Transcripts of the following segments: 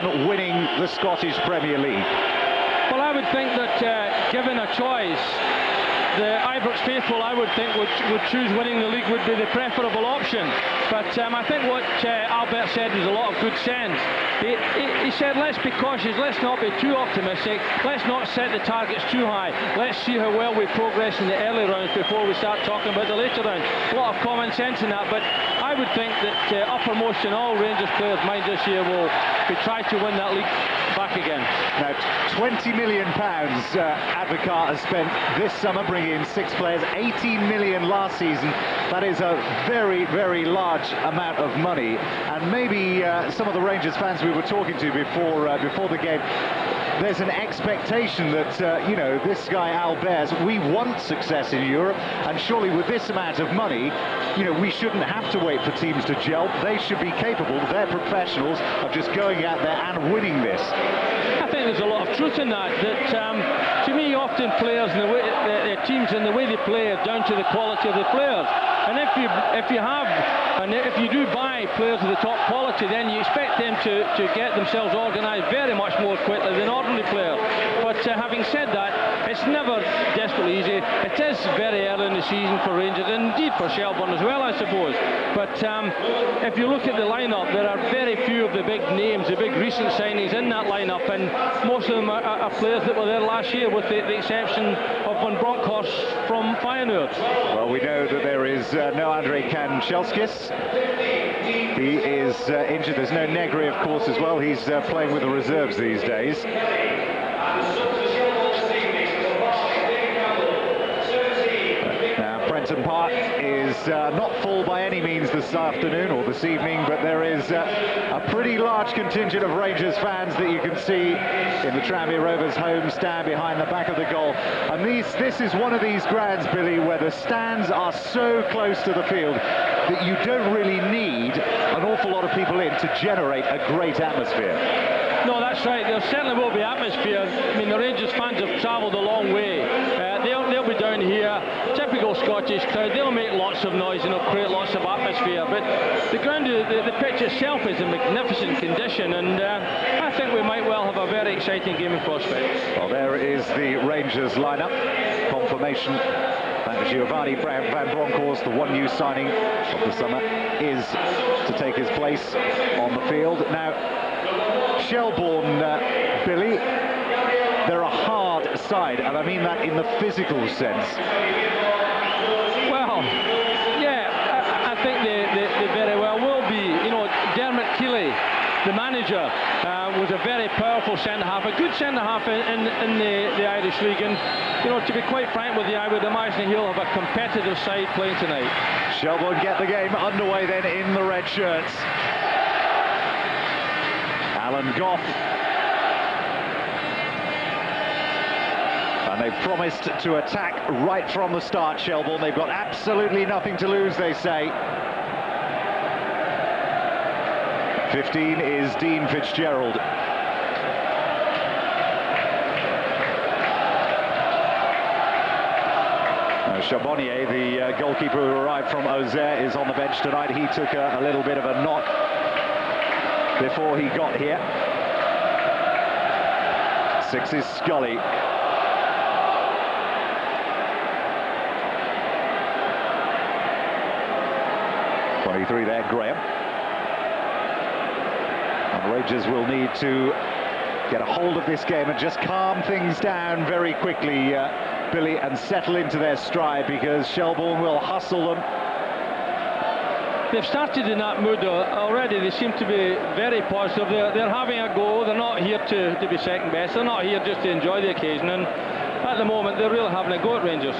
on winning the Scottish Premier League? Well, I would think that given a choice, the Ibrox faithful, I would think, would choose winning the league would be the preferable option. But I think what Albert said was a lot of good sense. He said, let's be cautious, let's not be too optimistic, let's not set the targets too high, let's see how well we progress in the early rounds before we start talking about the later rounds. A lot of common sense in that, but I would think that uppermost in all Rangers players' minds this year will be trying to win that league back again. Now, £20 million Advocaat has spent this summer bringing in 6 players, 18 million last season. That is a very, very large amount of money, and maybe some of the Rangers fans we were talking to before the game, there's an expectation that, you know, this guy Albert, we want success in Europe, and surely with this amount of money, you know, we shouldn't have to wait for teams to gel. They should be capable, they're professionals, of just going out there and winning this. I think there's a lot of truth in that. To me, often players and the way the teams and the way they play are down to the quality of the players. And if you do buy players of the top quality, then you expect them to get themselves organised very much more quickly than ordinary players. But having said that, it's never desperately easy. It is very early in the season for Rangers, and indeed for Shelbourne as well, I suppose. But if you look at the lineup, there are very few of the big names, the big recent signings in that lineup, and most of them are players that were there last year, with the exception of Van Bronckhorst from Feyenoord. Well, we know that there is no Andrei Kanchelskis. He is injured. There's no Negri, of course, as well. He's playing with the reserves these days. Prenton Park is not full by any means this afternoon or this evening, but there is a pretty large contingent of Rangers fans that you can see in the Tranmere Rovers home stand behind the back of the goal. And this is one of these grounds, Billy, where the stands are so close to the field that you don't really need an awful lot of people in to generate a great atmosphere. No, that's right. There certainly will be atmosphere. I mean, the Rangers fans have travelled a long way. They'll be down here, typical Scottish crowd. They'll make lots of noise and they'll create lots of atmosphere. But the ground, the pitch itself is in magnificent condition, and I think we might well have a very exciting game in prospect. Well, there is the Rangers lineup. Confirmation that Giovanni Van Bronckhorst, the one new signing of the summer, is to take his place on the field. Now, Shelbourne, Billy, they're a hard side, and I mean that in the physical sense. Well, yeah, I think they very well will be. You know, Dermot Keeley, the manager, was a very powerful centre-half, a good centre-half in the Irish League, and, you know, to be quite frank with you, I would imagine he'll have a competitive side playing tonight. Shelbourne get the game underway then in the red shirts. Alan Goff. And they've promised to attack right from the start, Shelbourne. They've got absolutely nothing to lose, they say. 15 is Dean Fitzgerald. Charbonnier, the goalkeeper who arrived from Auxerre, is on the bench tonight. He took a little bit of a knock before he got here. 6 is Scully. '23 there, Graham. And Rangers will need to get a hold of this game and just calm things down very quickly, Billy, and settle into their stride, because Shelbourne will hustle them. They've started in that mood already. They seem to be very positive. They're having a go. They're not here to be second best. They're not here just to enjoy the occasion, and at the moment they're really having a go at Rangers.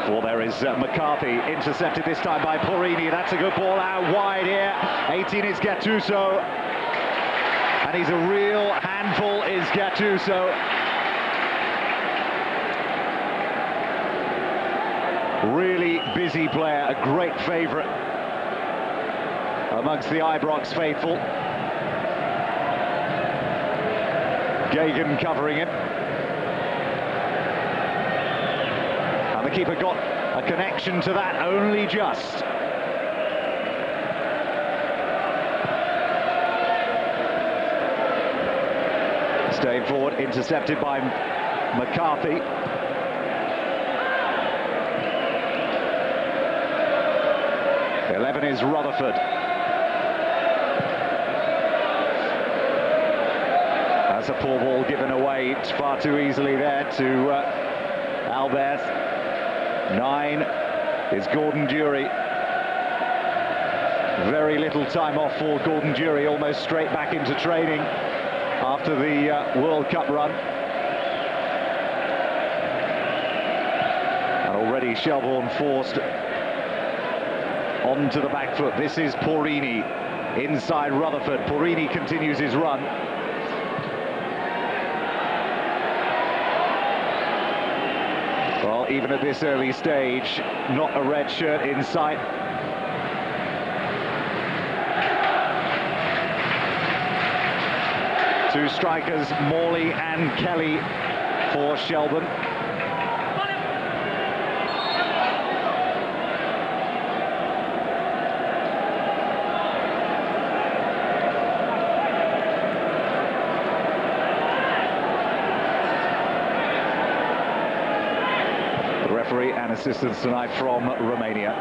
Well, there is McCarthy, intercepted this time by Porini. That's a good ball out wide here. 18 is Gattuso, and he's a real handful, is Gattuso. Really busy player, a great favourite amongst the Ibrox faithful. Gagan covering him. And the keeper got a connection to that, only just. Staying forward, intercepted by McCarthy. The 11 is Rutherford. That's a poor ball given away far too easily there to Albert. 9 is Gordon Durie. Very little time off for Gordon Durie, almost straight back into training after the World Cup run. And already Shelbourne forced onto the back foot. This is Porrini inside Rutherford. Porrini continues his run. Well, even at this early stage, not a red shirt in sight. Two strikers, Morley and Kelly for Shelbourne. The referee and assistants tonight from Romania.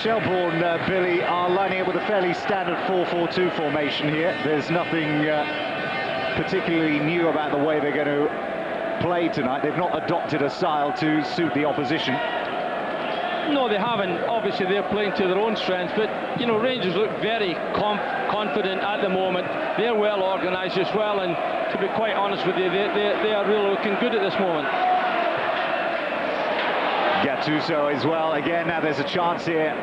Shelbourne, Billy, are lining up with a fairly standard 4-4-2 formation here. There's nothing particularly new about the way they're going to play tonight. They've not adopted a style to suit the opposition. No, they haven't. Obviously, they're playing to their own strengths, but, you know, Rangers look very confident at the moment. They're well organised as well, and to be quite honest with you, they are really looking good at this moment. Gattuso as well. Again, now there's a chance here.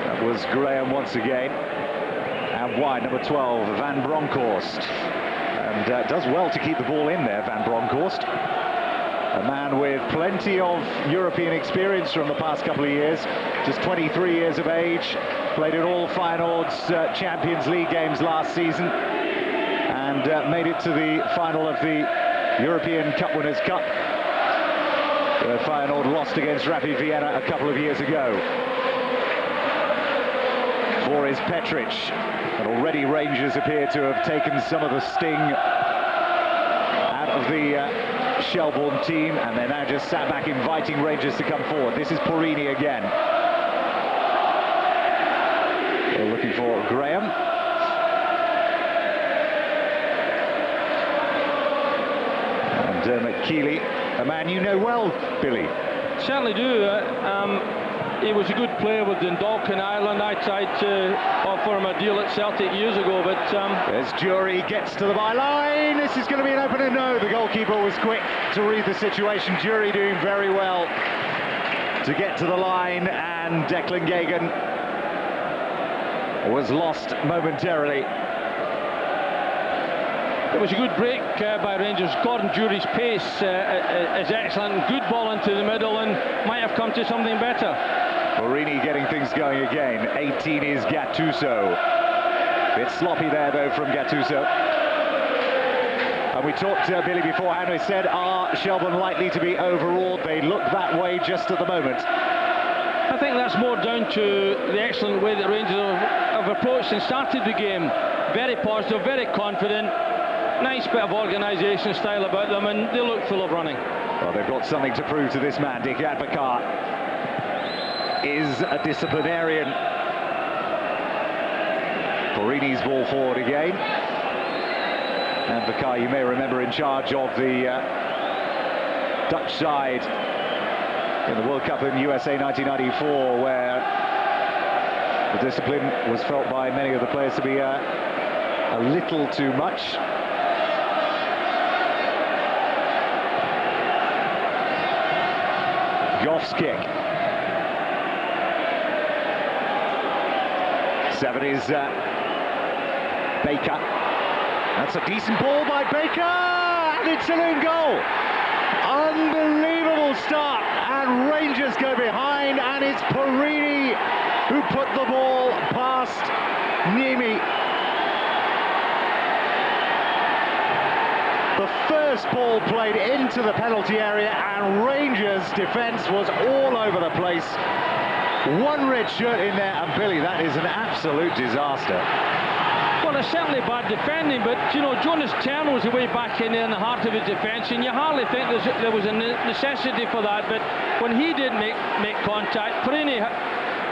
That was Graham once again. And wide, number 12, Van Bronckhorst. And does well to keep the ball in there, Van Bronckhorst. A man with plenty of European experience from the past couple of years. Just 23 years of age. Played at all Feyenoord's Champions League games last season. And made it to the final of the European Cup Winners' Cup. Feyenoord lost against Rapid Vienna a couple of years ago. 4 is Petric, and already Rangers appear to have taken some of the sting out of the Shelbourne team, and they're now just sat back inviting Rangers to come forward. This is Porrini again. They're looking for Graham. And McKeely, a man you know well, Billy. Certainly do. He was a good player with Dundalk in Ireland. I tried to offer him a deal at Celtic years ago, but... There's Durie, gets to the byline. This is going to be an opener. No, the goalkeeper was quick to read the situation. Durie doing very well to get to the line, and Declan Gagan was lost momentarily. It was a good break by Rangers. Gordon Durie's pace is excellent. Good ball into the middle, and might have come to something better. Porrini getting things going again. 18 is Gattuso. Bit sloppy there, though, from Gattuso. And we talked to Billy beforehand. We said, are Shelbourne likely to be overawed? They look that way just at the moment. I think that's more down to the excellent way that Rangers have approached and started the game. Very positive, very confident. Nice bit of organisation style about them, and they look full of running. Well, they've got something to prove to this man. Dick Advocaat is a disciplinarian. Porrini's ball forward again. Advocaat, you may remember, in charge of the Dutch side in the World Cup in USA 1994, where the discipline was felt by many of the players to be a little too much. Goff's kick. 7 is Baker. That's a decent ball by Baker, and it's an own goal. Unbelievable start, and Rangers go behind, and it's Porrini who put the ball past Niemi. The first ball played into the penalty area, and Rangers defence was all over the place. One red shirt in there, and Billy, that is an absolute disaster. Well, it's certainly bad defending, but you know, Jonas Turner was away back in there in the heart of his defence, and you hardly think there was a necessity for that. But when he did make contact, Perini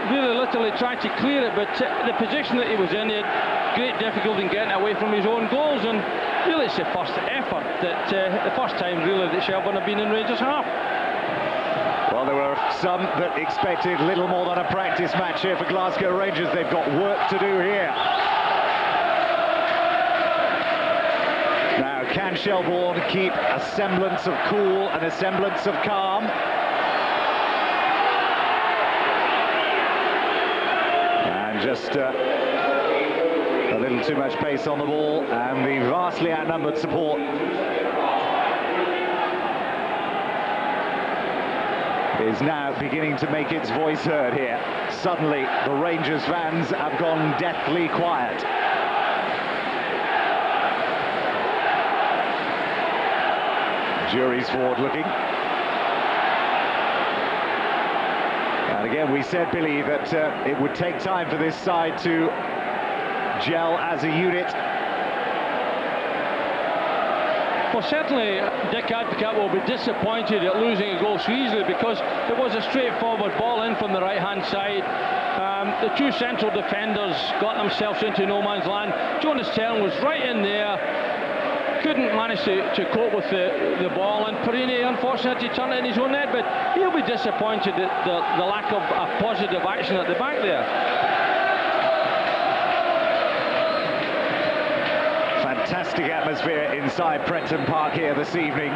really literally tried to clear it, but the position that he was in, he had great difficulty in getting away from his own goals. And really, it's the first effort that the first time really that Shelbourne have been in Rangers half. Well, there were some that expected little more than a practice match here for Glasgow Rangers. They've got work to do here. Now, can Shelbourne keep a semblance of cool and a semblance of calm? And just a little too much pace on the ball, and the vastly outnumbered support is now beginning to make its voice heard here. Suddenly, the Rangers fans have gone deathly quiet. Jury's forward looking. And again, we said, Billy, that it would take time for this side to gel as a unit. Well, certainly Dick Advocaat will be disappointed at losing a goal so easily, because it was a straightforward ball in from the right-hand side. The two central defenders got themselves into no man's land. Jonas Turner was right in there, couldn't manage to cope with the ball, and Perini unfortunately turned it in his own net, but he'll be disappointed at the lack of a positive action at the back there. Fantastic atmosphere inside Prenton Park here this evening.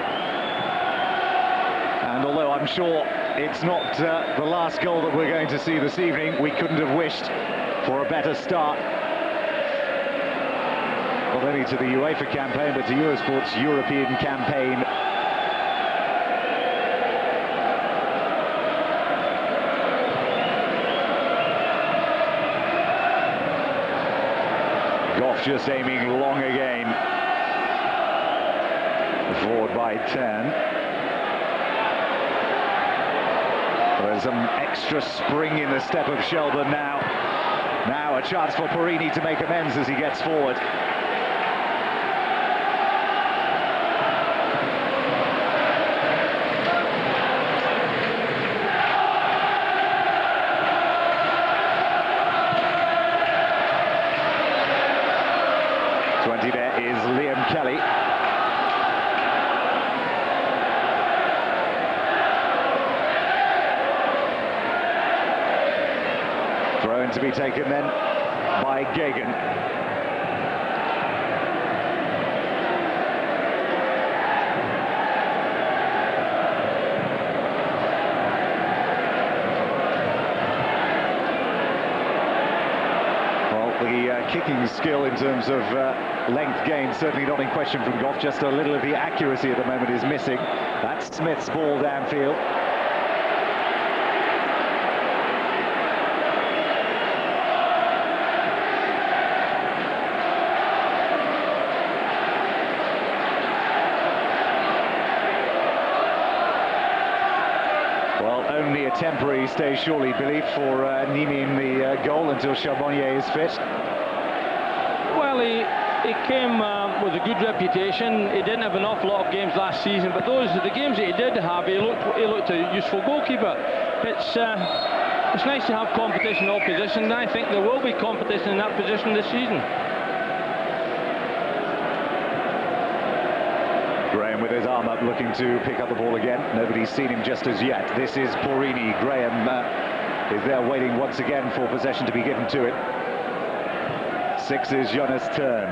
And although I'm sure it's not the last goal that we're going to see this evening, we couldn't have wished for a better start. Not only to the UEFA campaign, but to Eurosport's European campaign. Goff just aiming long again. Forward by 10. There's some extra spring in the step of Shelbourne now. Now a chance for Perini to make amends as he gets forward. There is Liam Kelly. Throw in to be taken then by Gagan. The kicking skill in terms of length gained certainly not in question from Goff. Just a little of the accuracy at the moment is missing. That's Smith's ball downfield. Well, only a temporary stay surely, Billy, for Nimi in the goal until Charbonnier is fit. Well, he came with a good reputation. He didn't have an awful lot of games last season, but the games that he did have, he looked a useful goalkeeper. It's nice to have competition in all positions, and I think there will be competition in that position this season. Graham with his arm up, looking to pick up the ball again. Nobody's seen him just as yet. This is Perini. Graham is there waiting once again for possession to be given to him. 6 is Jonas Turn.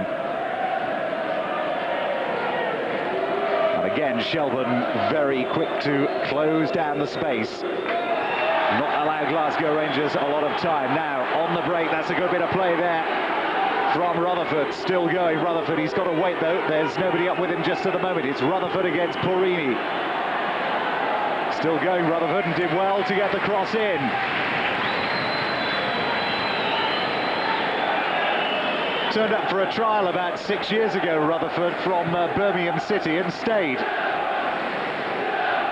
And again, Shelbourne very quick to close down the space. Not allow Glasgow Rangers a lot of time. Now, on the break, that's a good bit of play there from Rutherford. Still going, Rutherford. He's got to wait, though. There's nobody up with him just at the moment. It's Rutherford against Perini. Still going, Rutherford, and did well to get the cross in. Turned up for a trial about 6 years ago, Rutherford, from Birmingham City, and stayed.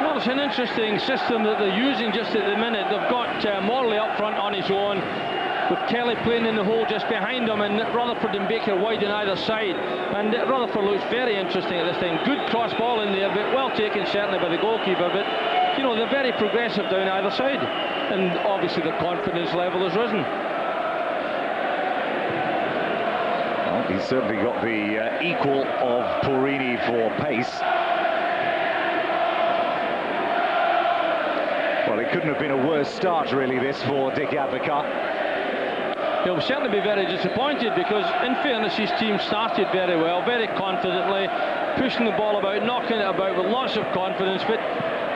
Well, it's an interesting system that they're using just at the minute. They've got Morley up front on his own, with Kelly playing in the hole just behind him, and Rutherford and Baker wide on either side. And Rutherford looks very interesting at this time. Good cross ball in there, but well taken certainly by the goalkeeper. But you know, they're very progressive down either side, and obviously the confidence level has risen. Well, he's certainly got the equal of Porrini for pace. Well, it couldn't have been a worse start, really, this for Dick Advocaat. He'll certainly be very disappointed because, in fairness, his team started very well, very confidently, pushing the ball about, knocking it about with lots of confidence. But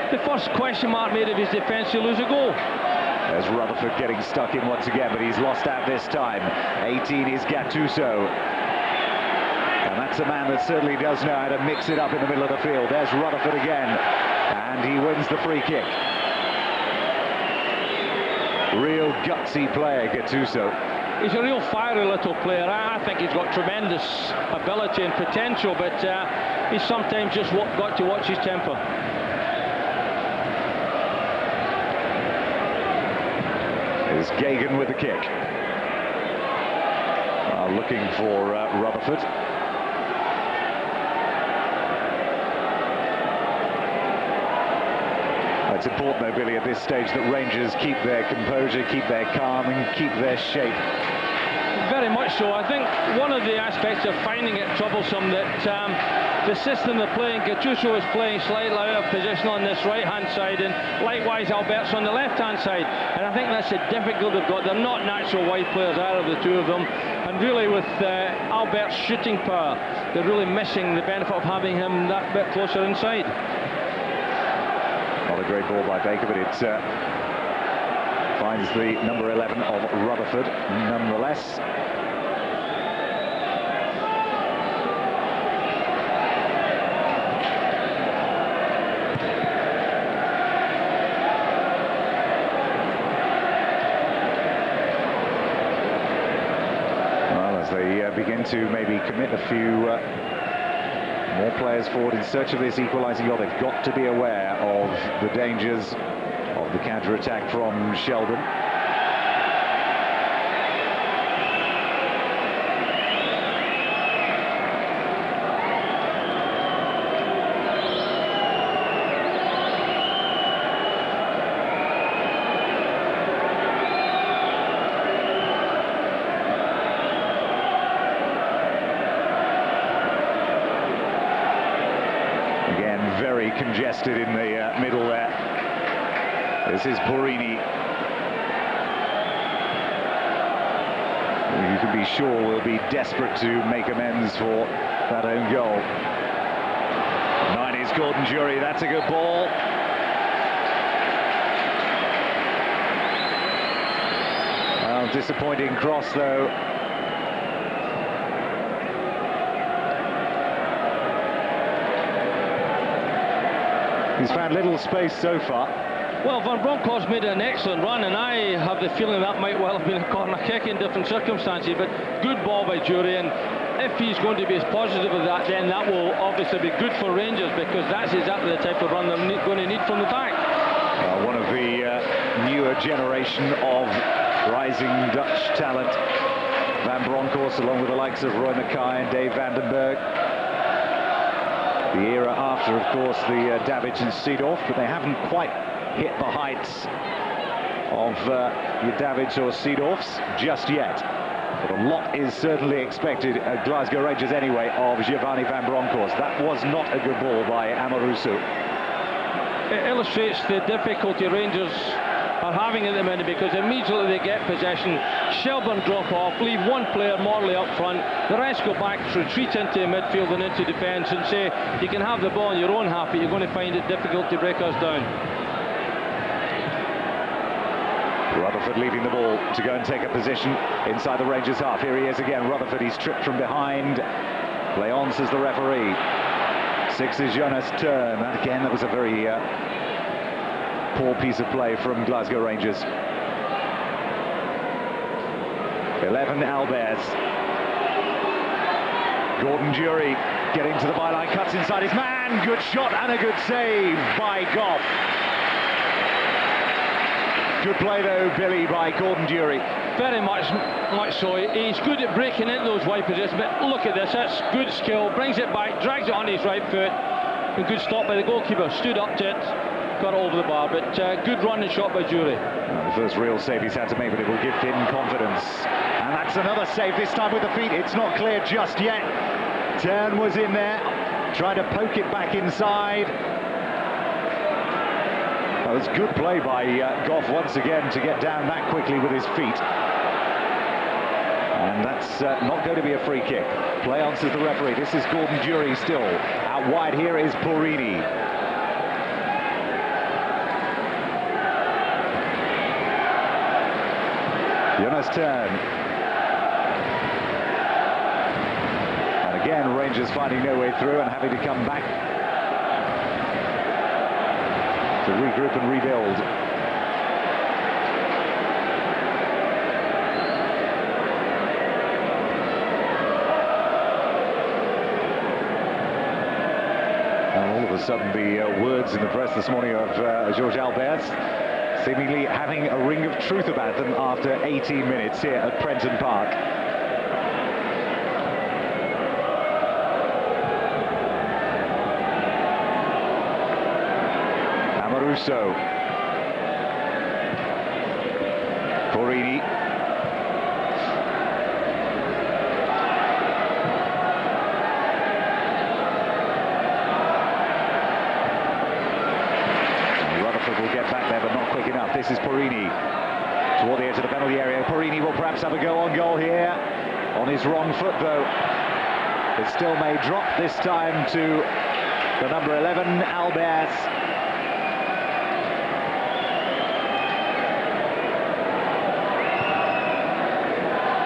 the first question mark made of his defence, he lose a goal. There's Rutherford getting stuck in once again, but he's lost out this time. 18 is Gattuso. And that's a man that certainly does know how to mix it up in the middle of the field. There's Rutherford again, and he wins the free kick. Real gutsy player, Gattuso. He's a real fiery little player. I think he's got tremendous ability and potential, but he's sometimes just got to watch his temper. Is Gagan with the kick. Looking for Rutherford. It's important, though, Billy, at this stage that Rangers keep their composure, keep their calm and keep their shape. Very much so. I think one of the aspects of finding it troublesome that the system they're playing, Gattuso is playing slightly out of position on this right-hand side, and likewise Albert's on the left-hand side. And I think that's the difficulty they've got. They're not natural wide players, either of the two of them. And really, with Albert's shooting power, they're really missing the benefit of having him that bit closer inside. Not a great ball by Baker, but it finds the number 11 of Rutherford nonetheless. Well, as they begin to maybe commit a few more players forward in search of this equalising goal, they've got to be aware of the dangers of the counter-attack from Shelbourne. Very congested in the middle there. This is Porrini. You can be sure we'll be desperate to make amends for that own goal. 9 is Gordon Jury. That's a good ball. Well, disappointing cross, though. He's found little space so far. Well, Van Bronckhorst made an excellent run, and I have the feeling that might well have been a corner kick in different circumstances, but good ball by Jury, and if he's going to be as positive as that, then that will obviously be good for Rangers, because that's exactly the type of run they're going to need from the back. One of the newer generation of rising Dutch talent, Van Bronckhorst, along with the likes of Roy Mackay and Dave Vandenberg. The era after, of course, the Davids and Seedorf, but they haven't quite hit the heights of your Davids or Seedorfs just yet. But a lot is certainly expected at Glasgow Rangers anyway of Giovanni Van Bronckhorst. That was not a good ball by Amoruso. It illustrates the difficulty Rangers are having at the minute, because immediately they get possession, Shelbourne drop off, leave one player, Morley, up front, the rest go back, retreat into midfield and into defence, and say you can have the ball in your own half, but you're going to find it difficult to break us down. Rutherford leaving the ball to go and take a position inside the Rangers half. Here he is again, Rutherford. He's tripped from behind. Play on, says the referee. 6 is Jonas Turn. Again, that was a very poor piece of play from Glasgow Rangers. 11 Alberts. Gordon Jury Getting to the byline, cuts inside his man. Good shot and a good save by Goff. Good play though, Billy, by Gordon Durie. Very much so. He's good at breaking into those wide positions, but look at this, that's good skill. Brings it back, drags it on his right foot. A good stop by the goalkeeper, stood up to it, got it over the bar, but good run and shot by Durie. Well, the first real save he's had to make, but it will give him confidence. And that's another save, this time with the feet. It's not clear just yet. Turn was in there, trying to poke it back inside. That was good play by Goff once again to get down that quickly with his feet. And that's not going to be a free kick. Play on, says the referee. This is Gordon Durie still. Out wide here is Porini. Jonas Turn. And again, Rangers finding no way through and having to come back to regroup and rebuild. And all of a sudden, the words in the press this morning of Georges Albertz seemingly having a ring of truth about them after 18 minutes here at Prenton Park. Amoruso. Porini. Will get back there, but not quick enough. This is Porini toward the edge of the penalty area. Porini will perhaps have a go on goal here. On his wrong foot, though. It still may drop this time to the number 11, Albertz.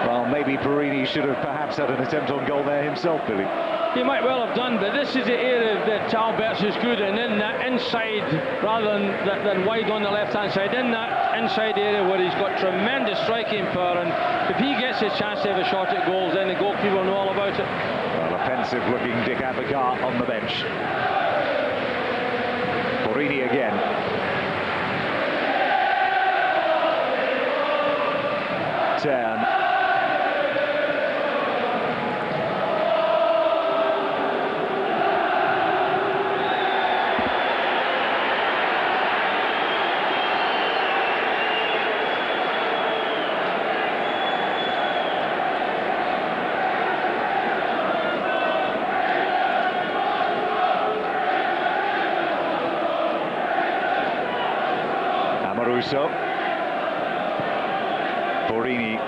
Well, maybe Porini should have perhaps had an attempt on goal there himself, Billy. He might well have done, but this is the area that Albertz is good in that inside, rather than wide on the left-hand side, in that inside area where he's got tremendous striking power, and if he gets his chance to have a shot at goals, then the goalkeeper will know all about it. Well, a pensive-looking Dick Advocaat on the bench. Porini again. Turn. Amoruso. Porini.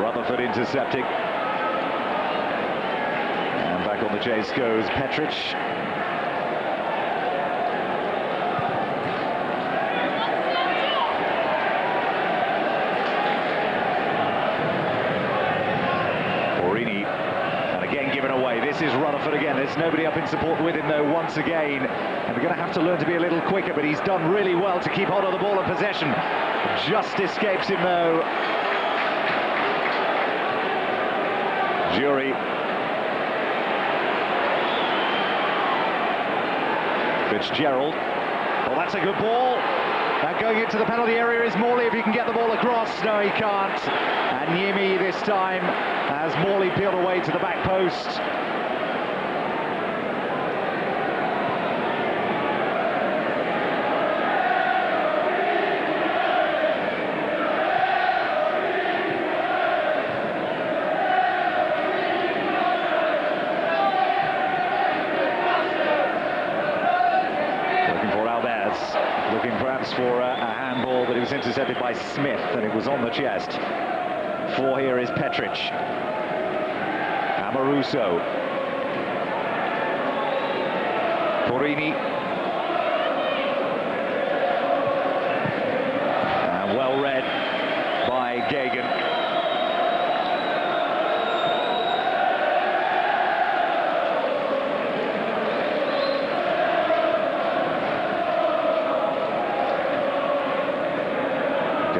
Rutherford intercepting. And back on the chase goes Petric. Given away. This is Rutherford again. There's nobody up in support with him though once again, and they're going to have to learn to be a little quicker, but he's done really well to keep hold of the ball and possession. Just escapes him though. Durie. Fitzgerald. Well, that's a good ball. And going into the penalty area is Morley if he can get the ball across. No, he can't. And Yimi this time as Morley peeled away to the back post. Looking for Albertz. Looking perhaps for a handball, but it was intercepted by Smith and it was on the chest. For here is Petric. Amoruso. Porini. And well read by Gagan.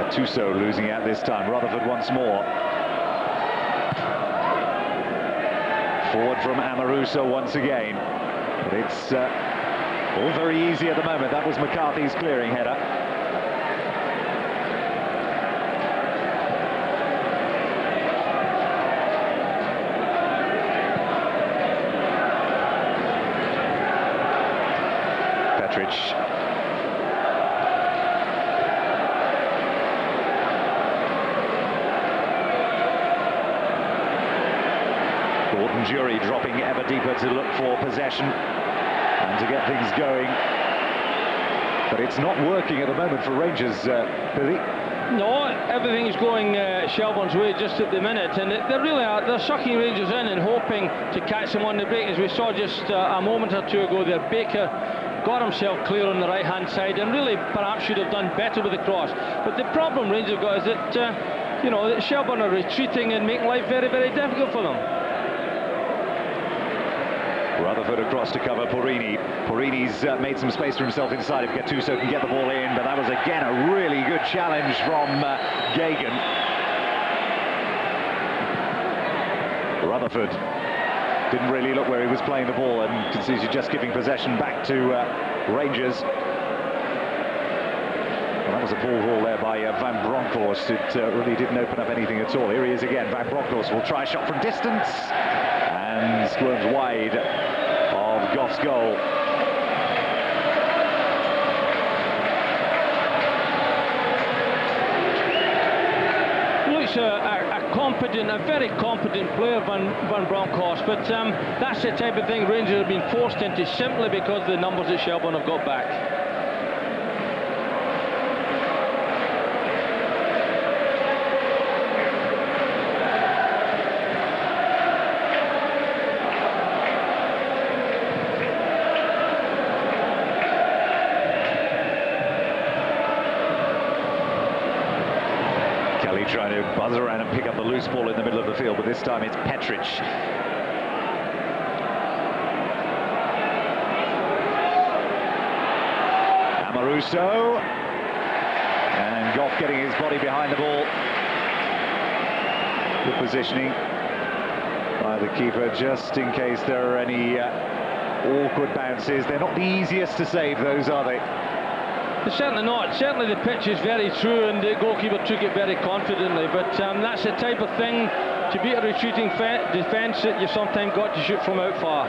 Gattuso losing out this time. Rutherford once more. Forward from Amoruso once again. But it's all very easy at the moment. That was McCarthy's clearing header. Petric. Gordon Jury dropping ever deeper to look for possession and to get things going. But it's not working at the moment for Rangers, Billy. No, everything's going Shelbourne's way just at the minute, and they really are. They're sucking Rangers in and hoping to catch them on the break. As we saw just a moment or two ago there, Baker got himself clear on the right-hand side and really perhaps should have done better with the cross. But the problem Rangers got is that, you know, that Shelbourne are retreating and making life very, very difficult for them. Rutherford across to cover Porrini. Porrini's made some space for himself inside if Gattuso can get the ball in, but that was again a really good challenge from Gagan. Rutherford didn't really look where he was playing the ball, and considered just giving possession back to Rangers. Well, that was a ball haul there by Van Bronckhorst. It really didn't open up anything at all. Here he is again. Van Bronckhorst will try a shot from distance and squirms wide of Goff's goal. Looks a competent, a very competent player, Van Bronckhorst, but that's the type of thing Rangers have been forced into simply because of the numbers that Shelbourne have got back. Trying to buzz around and pick up the loose ball in the middle of the field, but this time it's Petric. Amoruso, and Goff getting his body behind the ball. Good positioning by the keeper, just in case there are any awkward bounces. They're not the easiest to save, those, are they? Certainly not. Certainly the pitch is very true, and the goalkeeper took it very confidently, but that's the type of thing, to beat a retreating defence, that you sometimes got to shoot from out far.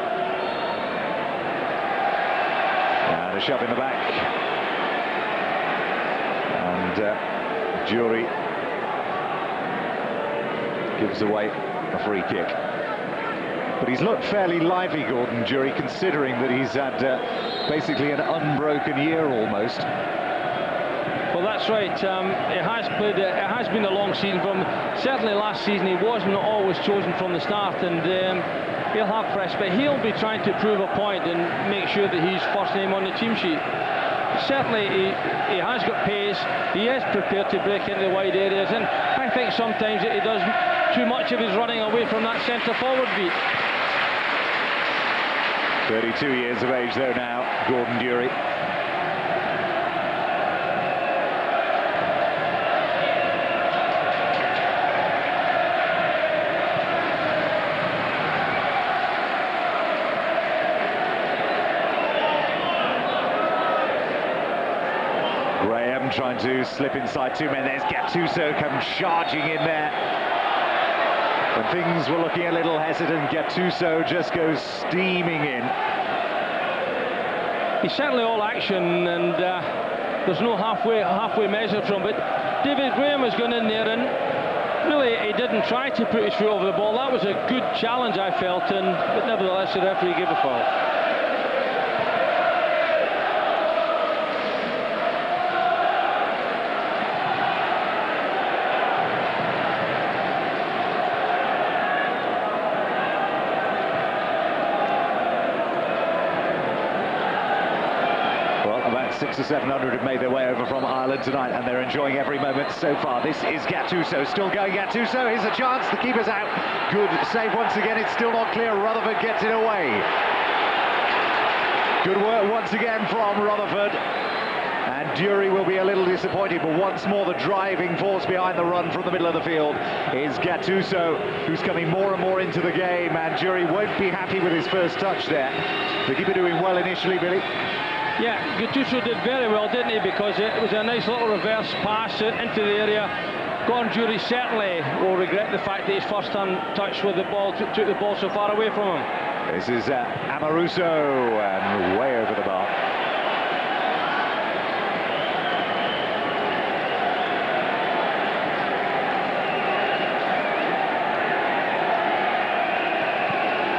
And a shove in the back, and Jury gives away a free kick. But he's looked fairly lively, Gordon Jury, considering that he's had basically an unbroken year almost. Well, that's right. It has been a long season from. Certainly last season he wasn't always chosen from the start, and he'll have press, but he'll be trying to prove a point and make sure that he's first name on the team sheet. Certainly he has got pace. He is prepared to break into the wide areas, and I think sometimes that he does too much of his running away from that centre forward beat. 32 years of age though now, Gordon Jury. Graham trying to slip inside two men. There's Gattuso come charging in there. When things were looking a little hesitant, Gattuso just goes steaming in. He's certainly all action, and there's no halfway measure from it. David Graham has gone in there, and really he didn't try to put his foot over the ball. That was a good challenge, I felt, but nevertheless the referee gave a foul. About 600 or 700 have made their way over from Ireland tonight, and they're enjoying every moment so far. This is Gattuso, still going Gattuso, here's a chance, the keeper's out. Good save once again, it's still not clear, Rutherford gets it away. Good work once again from Rutherford. And Dury will be a little disappointed, but once more the driving force behind the run from the middle of the field is Gattuso, who's coming more and more into the game, and Dury won't be happy with his first touch there. The keeper doing well initially, Billy. Yeah, Gattuso did very well, didn't he? Because it was a nice little reverse pass into the area. Gordon Dury certainly will regret the fact that his first touch with the ball took the ball so far away from him. This is Amoruso, and way over the bar.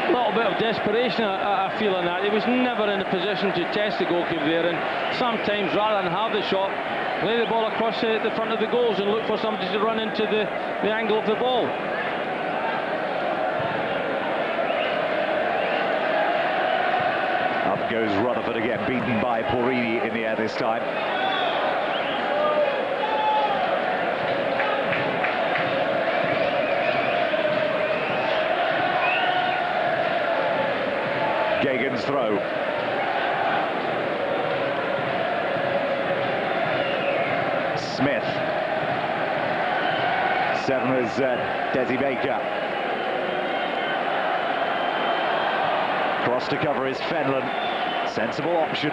A little bit of desperation, I feel, in that. He was never in a position to test the goalkeeper there, and sometimes rather than have the shot, lay the ball across the front of the goals and look for somebody to run into the angle of the ball. Up goes Rutherford again, beaten by Porrini in the air this time. Gagan's throw. Smith. 7 was Desi Baker. Cross to cover is Fenlon. Sensible option.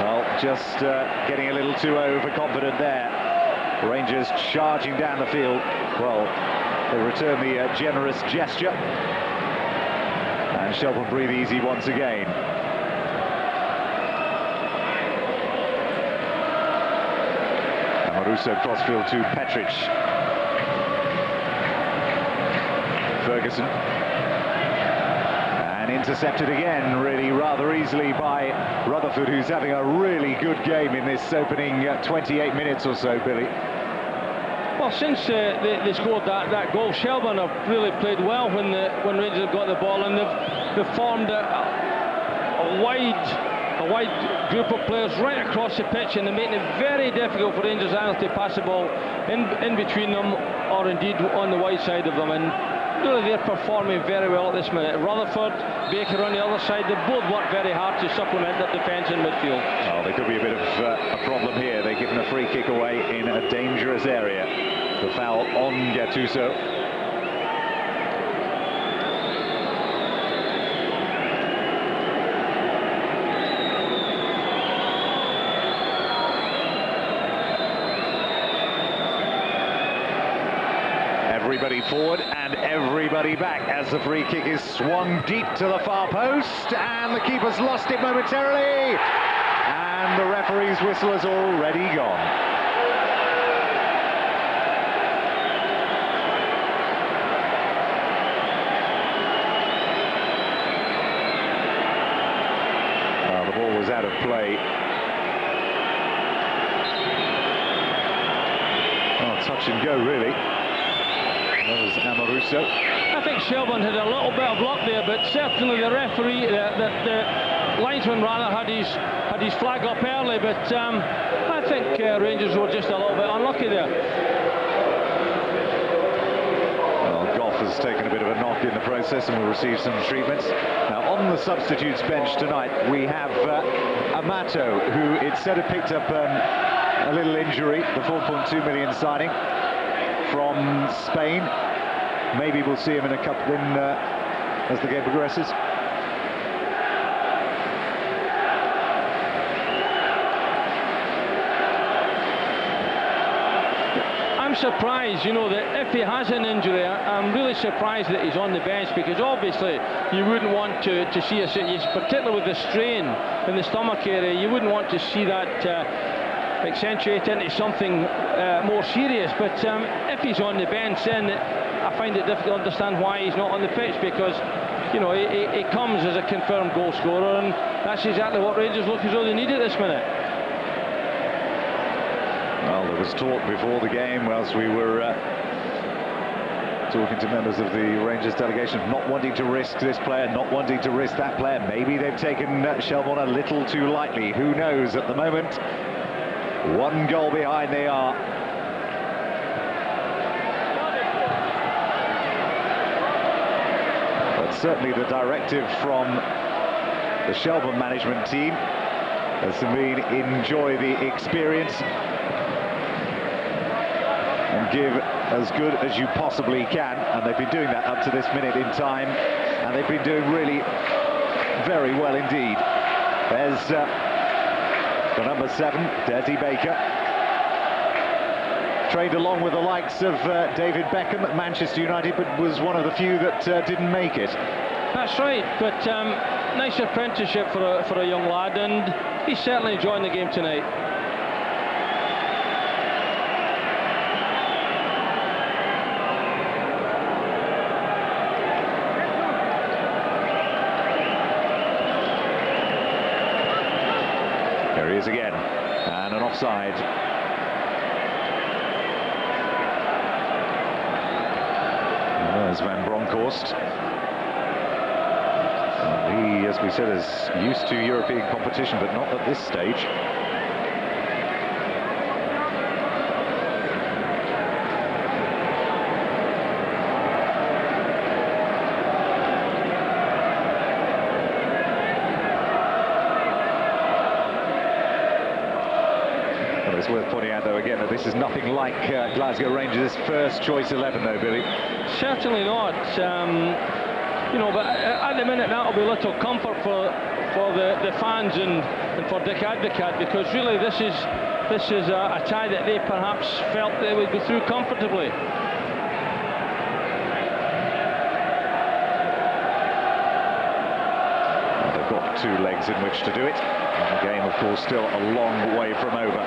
Well, just getting a little too overconfident there. Rangers charging down the field. Well, they return the generous gesture. And Shelbourne breathe easy once again. Amoruso crossfield to Petric. Ferguson. And intercepted again, really rather easily by Rutherford, who's having a really good game in this opening 28 minutes or so, Billy. Well, since they scored that goal, Shelbourne have really played well when Rangers have got the ball, and they've formed a wide group of players right across the pitch, and they're making it very difficult for Rangers either to pass the ball in between them or indeed on the wide side of them. And really, they're performing very well at this minute. Rutherford, Baker on the other side, they both work very hard to supplement their defence in midfield. Oh, there could be a bit of a problem here. They're given a free kick away in a dangerous area. The foul on Gattuso. Everybody forward and everybody back as the free kick is swung deep to the far post, and the keeper's lost it momentarily, and the referee's whistle has already gone. The ball was out of play. Oh, touch and go, really. That was Amoruso. I think Shelbourne had a little bit of luck there, but certainly the referee, the linesman rather, had his flag up early, but I think Rangers were just a little bit unlucky there. Well, Goff has taken a bit of a knock in the process and will receive some treatments. Now, on the substitutes bench tonight, we have Amato, who it said had picked up a little injury, the 4.2 million signing from Spain. Maybe we'll see him in a couple as the game progresses. I'm surprised, you know, that if he has an injury, I'm really surprised that he's on the bench, because obviously you wouldn't want to see a situation, particularly with the strain in the stomach area, you wouldn't want to see that accentuate into something more serious. But if he's on the bench, then I find it difficult to understand why he's not on the pitch, because, you know, he comes as a confirmed goal scorer, and that's exactly what Rangers look as though they need at this minute. Well, there was talk before the game, whilst we were talking to members of the Rangers delegation, not wanting to risk this player, not wanting to risk that player. Maybe they've taken Shelbourne a little too lightly. Who knows? At the moment, 1 goal behind they are. certainly the directive from the Shelbourne management team has been enjoy the experience and give as good as you possibly can, and they've been doing that up to this minute in time, and they've been doing really very well indeed. There's the number 7, Desi Baker, trained along with the likes of David Beckham at Manchester United, but was one of the few that didn't make it. That's right, but nice apprenticeship for a young lad, and he's certainly enjoying the game tonight. There he is again, and an offside. There's Van Bronckhorst. He, as we said, is used to European competition, but not at this stage. Well, it's worth pointing out, though, again, that this is nothing like Glasgow Rangers' first choice 11, though, Billy. Certainly not. You know, but at the minute that'll be little comfort for the fans and for Dick Advocaat, because really this is a tie that they perhaps felt they would go through comfortably. Well, they've got 2 legs in which to do it, and the game, of course, still a long way from over.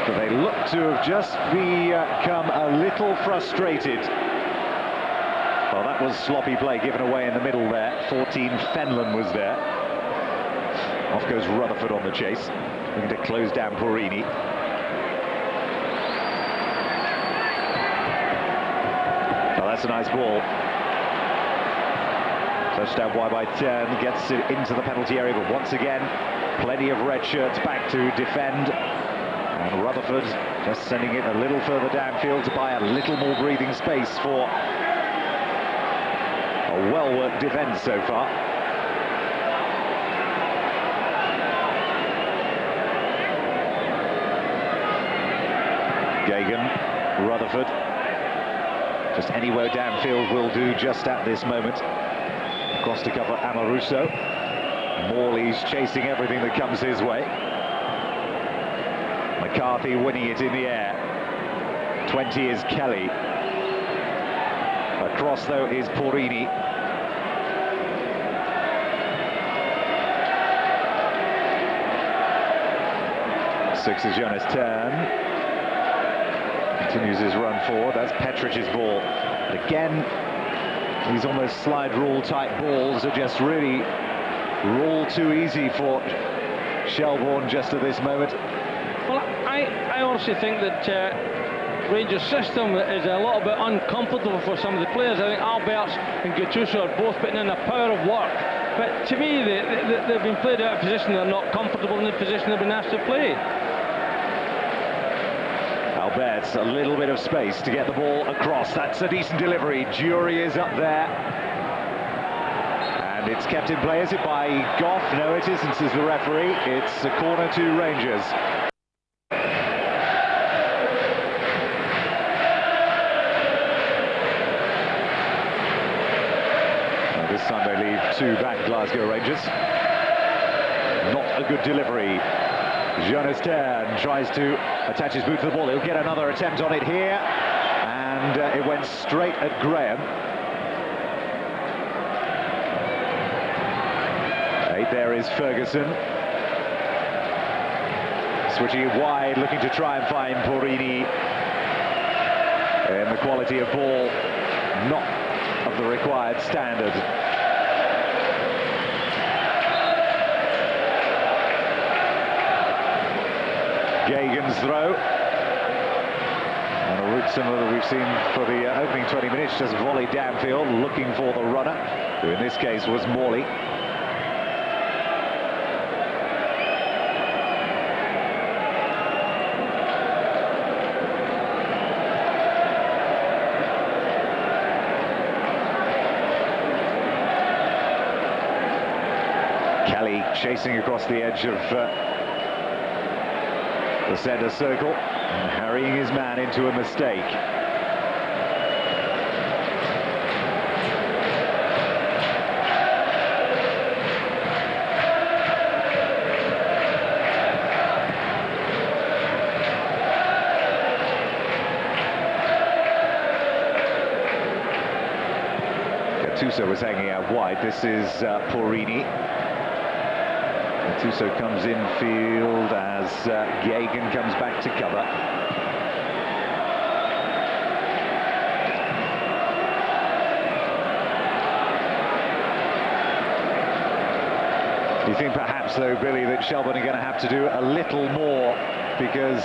But they look to have just become a little frustrated. Well, that was sloppy play given away in the middle there. 14, Fenlon was there. Off goes Rutherford on the chase, looking to close down Porini. Well, that's a nice ball. Touchdown wide by Turn, gets it into the penalty area, but once again, plenty of red shirts back to defend. And Rutherford just sending it a little further downfield to buy a little more breathing space for a well-worked defence so far. Gagan, Rutherford. Just anywhere downfield will do just at this moment. Across to cover Amoruso. Morley's chasing everything that comes his way. McCarthy winning it in the air. 20 is Kelly. Across, though, is Porini. Six is Jonas Turn. Continues his run forward. That's Petrich's ball. But again, these almost slide rule type balls are just really rule too easy for Shelbourne just at this moment. Well, I honestly think that Rangers' system is a little bit uncomfortable for some of the players. I think Alberts and Gattuso are both putting in a power of work. But to me, they've been played out of position. They're not comfortable in the position they've been asked to play. Alberts, a little bit of space to get the ball across. That's a decent delivery. Jury is up there. And it's kept in play. Is it by Goff? No, it isn't, says the referee. It's a corner to Rangers. This time they leave 2 back, Glasgow Rangers. Not a good delivery. Jonas Turn tries to attach his boot to the ball. He'll get another attempt on it here. And it went straight at Graham. 8 there is Ferguson. Switching it wide, looking to try and find Porini. And the quality of ball, not of the required standard. Gagan's throw. And a route similar that we've seen for the opening 20 minutes, just volleyed downfield, looking for the runner, who in this case was Morley. chasing across the edge of the centre circle and harrying his man into a mistake. Gattuso was hanging out wide. This is Porrini. Gattuso comes infield as Gagan comes back to cover. Do you think perhaps, though, Billy, that Shelbourne are going to have to do a little more because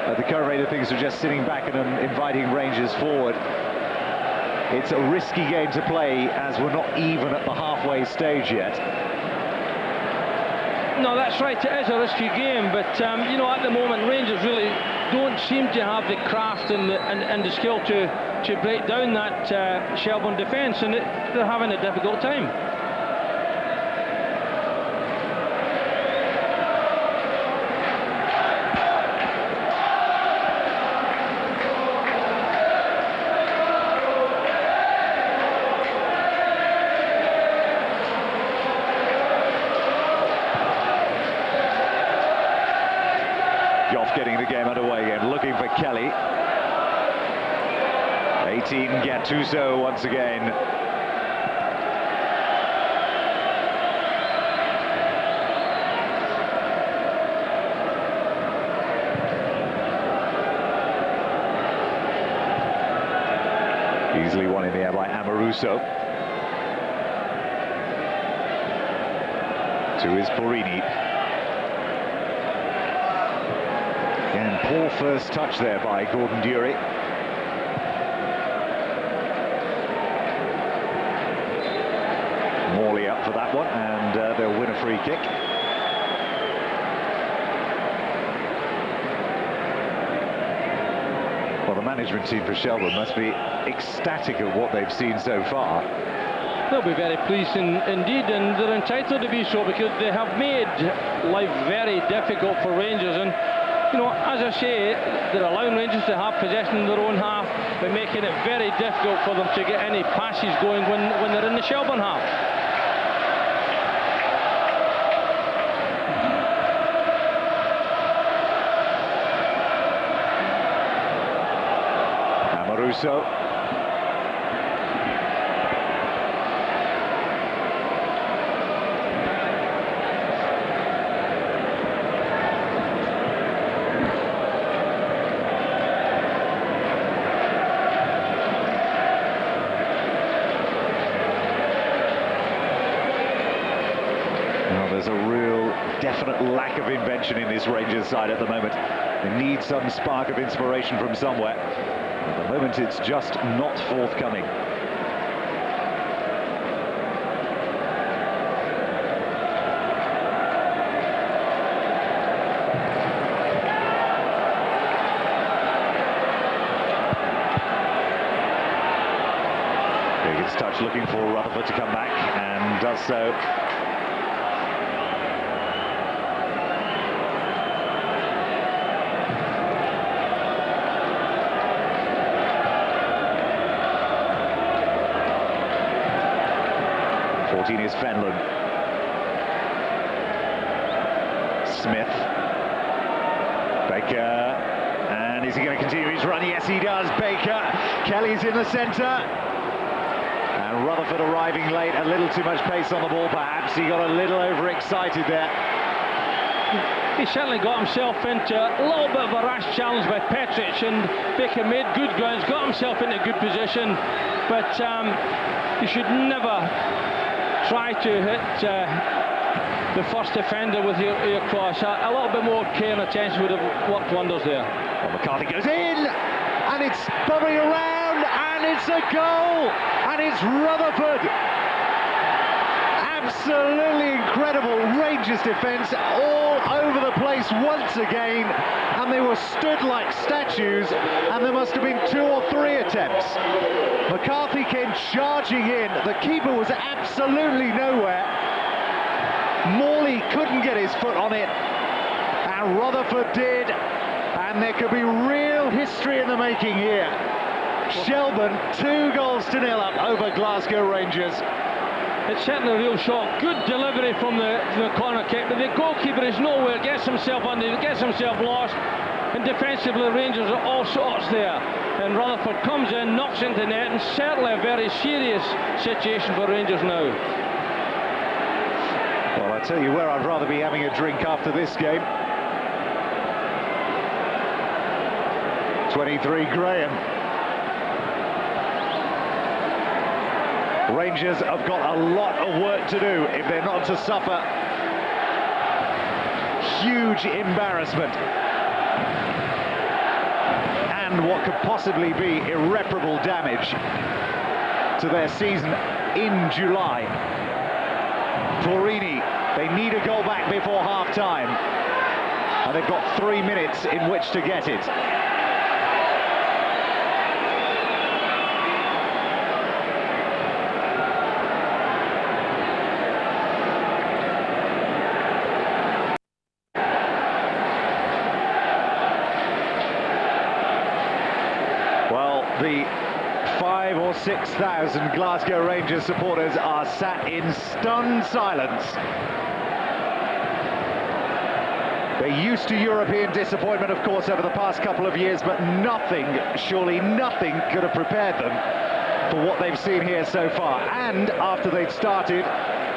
at the current rate of things are just sitting back and inviting Rangers forward? It's a risky game to play as we're not even at the halfway stage yet. No, that's right, it is a risky game, but you know, at the moment Rangers really don't seem to have the craft and the skill to break down that Shelbourne defence, and they're having a difficult time. Getting the game underway again, looking for Kelly. 18, Gattuso once again. Easily won in the air by Amoruso. To his Porrini. And poor first touch there by Gordon Durie. Morley up for that one, and they'll win a free kick. Well, the management team for Shelbourne must be ecstatic at what they've seen so far. They'll be very pleased indeed, and they're entitled to be so because they have made life very difficult for Rangers. And you know, as I say, they're allowing Rangers to have possession in their own half, but making it very difficult for them to get any passes going when they're in the Shelbourne half. Amoruso. There's a real definite lack of invention in this Rangers side at the moment. They need some spark of inspiration from somewhere. At the moment it's just not forthcoming. Gagan's touch looking for Rutherford to come back, and does so. Is Fenlon. Smith. Baker. And is he going to continue his run? Yes, he does. Baker. Kelly's in the centre. And Rutherford arriving late. A little too much pace on the ball, perhaps. He got a little overexcited there. He certainly got himself into a little bit of a rash challenge by Petric, and Baker made good grounds, got himself into a good position. But you should never try to hit the first defender with your cross. A little bit more care and attention would have worked wonders there. Well, McCarthy goes in, and it's bubbling around, and it's a goal, and it's Rutherford. Absolutely incredible Rangers defence all over the place once again, and they were stood like statues, and there must have been 2 or 3 attempts. McCarthy came charging in, the keeper was absolutely nowhere, Morley couldn't get his foot on it, and Rutherford did, and there could be real history in the making here. Shelbourne 2-0 up over Glasgow Rangers. It's certainly a real shock. Good delivery from the corner kick, but the goalkeeper is nowhere, gets himself under, gets himself lost, and defensively Rangers are all sorts there. And Rutherford comes in, knocks into net, and certainly a very serious situation for Rangers now. Well, I tell you where I'd rather be having a drink after this game. 23 Graham. Rangers have got a lot of work to do if they're not to suffer huge embarrassment and what could possibly be irreparable damage to their season in July. Torini, they need a goal back before half-time, and they've got 3 minutes in which to get it. The 5,000 or 6,000 Glasgow Rangers supporters are sat in stunned silence. They're used to European disappointment, of course, over the past couple of years, but nothing, surely nothing, could have prepared them for what they've seen here so far. And after they'd started,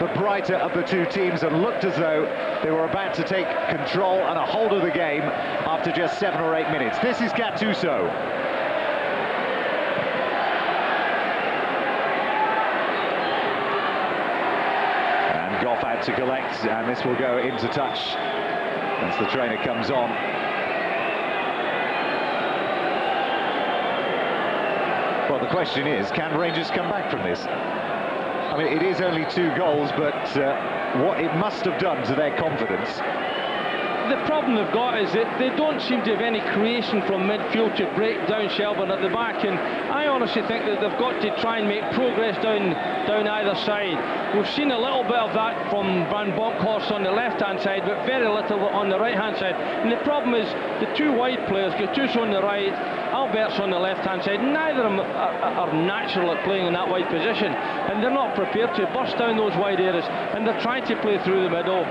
the brighter of the two teams, and looked as though they were about to take control and a hold of the game after just 7 or 8 minutes. This is Gattuso. Out to collect, and this will go into touch as the trainer comes on. Well, the question is, can Rangers come back from this? I mean, it is only 2 goals, but what it must have done to their confidence. The problem they've got is that they don't seem to have any creation from midfield to break down Shelbourne at the back, and I honestly think that they've got to try and make progress down either side. We've seen a little bit of that from Van Bronckhorst on the left-hand side, but very little on the right-hand side. And the problem is the 2 wide players, Gattuso on the right, Albert's on the left-hand side. Neither of them are natural at playing in that wide position, and they're not prepared to bust down those wide areas, and they're trying to play through the middle.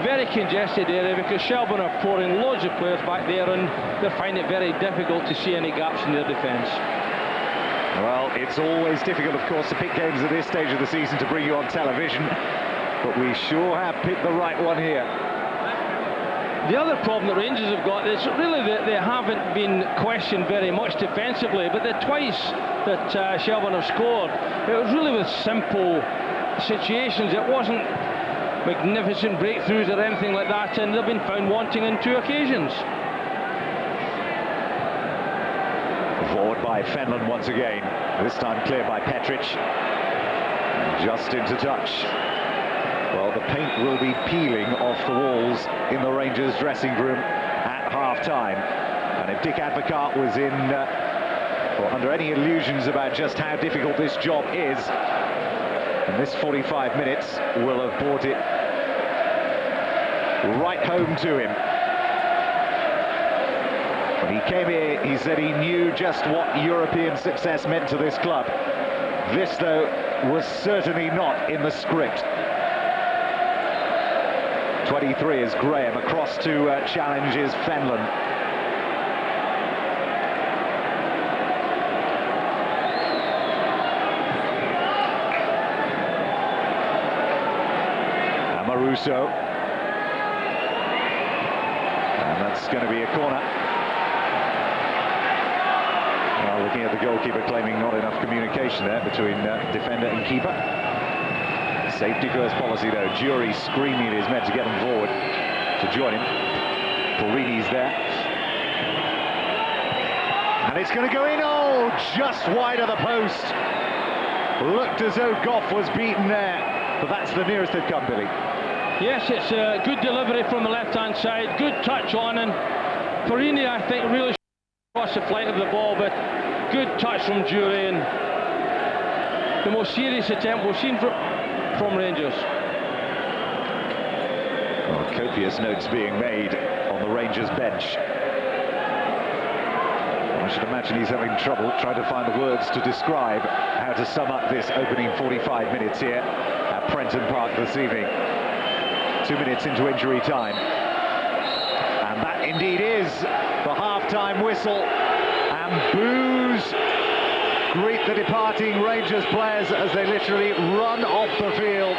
Very congested area because Shelbourne are pouring loads of players back there, and they find it very difficult to see any gaps in their defence. Well, it's always difficult, of course, to pick games at this stage of the season to bring you on television, but we sure have picked the right one here. The other problem that Rangers have got is really that they haven't been questioned very much defensively, but the twice that Shelbourne have scored, it was really with simple situations. It wasn't magnificent breakthroughs or anything like that, and they've been found wanting on 2 occasions. Forward by Fenlon once again, this time cleared by Petric, just into touch. Well, the paint will be peeling off the walls in the Rangers dressing room at half-time, and if Dick Advocaat was in or under any illusions about just how difficult this job is, and this 45 minutes will have brought it right home to him. When he came here, he said he knew just what European success meant to this club. This, though, was certainly not in the script. 23 is Graham, across to challenges Fenlon. Amaruso. And that's going to be a corner. Well, looking at the goalkeeper claiming not enough communication there between defender and keeper. Safety first policy though. Jury screaming at his men to get them forward to join him. Porini's there. And it's going to go in, oh, just wide of the post. Looked as though Goff was beaten there, but that's the nearest they've come, Billy. Yes, it's a good delivery from the left-hand side, good touch on, and Porini, I think, really across the flight of the ball, but good touch from Jury, and the most serious attempt we've seen from Rangers. Well, copious notes being made on the Rangers bench. I should imagine he's having trouble trying to find the words to describe how to sum up this opening 45 minutes here at Prenton Park this evening. 2 minutes into injury time. And that indeed is the half-time whistle. And boos greet the departing Rangers players as they literally run off the field.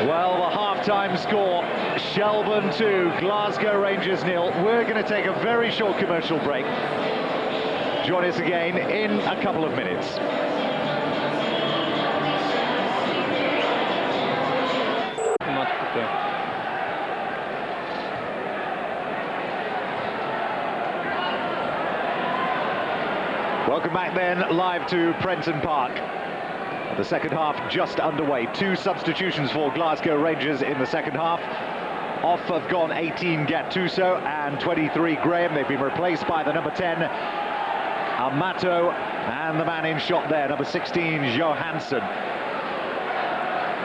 Well, the half-time score, Shelbourne 2, Glasgow Rangers 0. We're going to take a very short commercial break. Join us again in a couple of minutes. Welcome back then, live to Prenton Park. The second half just underway. 2 substitutions for Glasgow Rangers in the second half. Off have gone 18 Gattuso and 23 Graham. They've been replaced by the number 10, Amato, and the man in shot there, number 16, Johansson.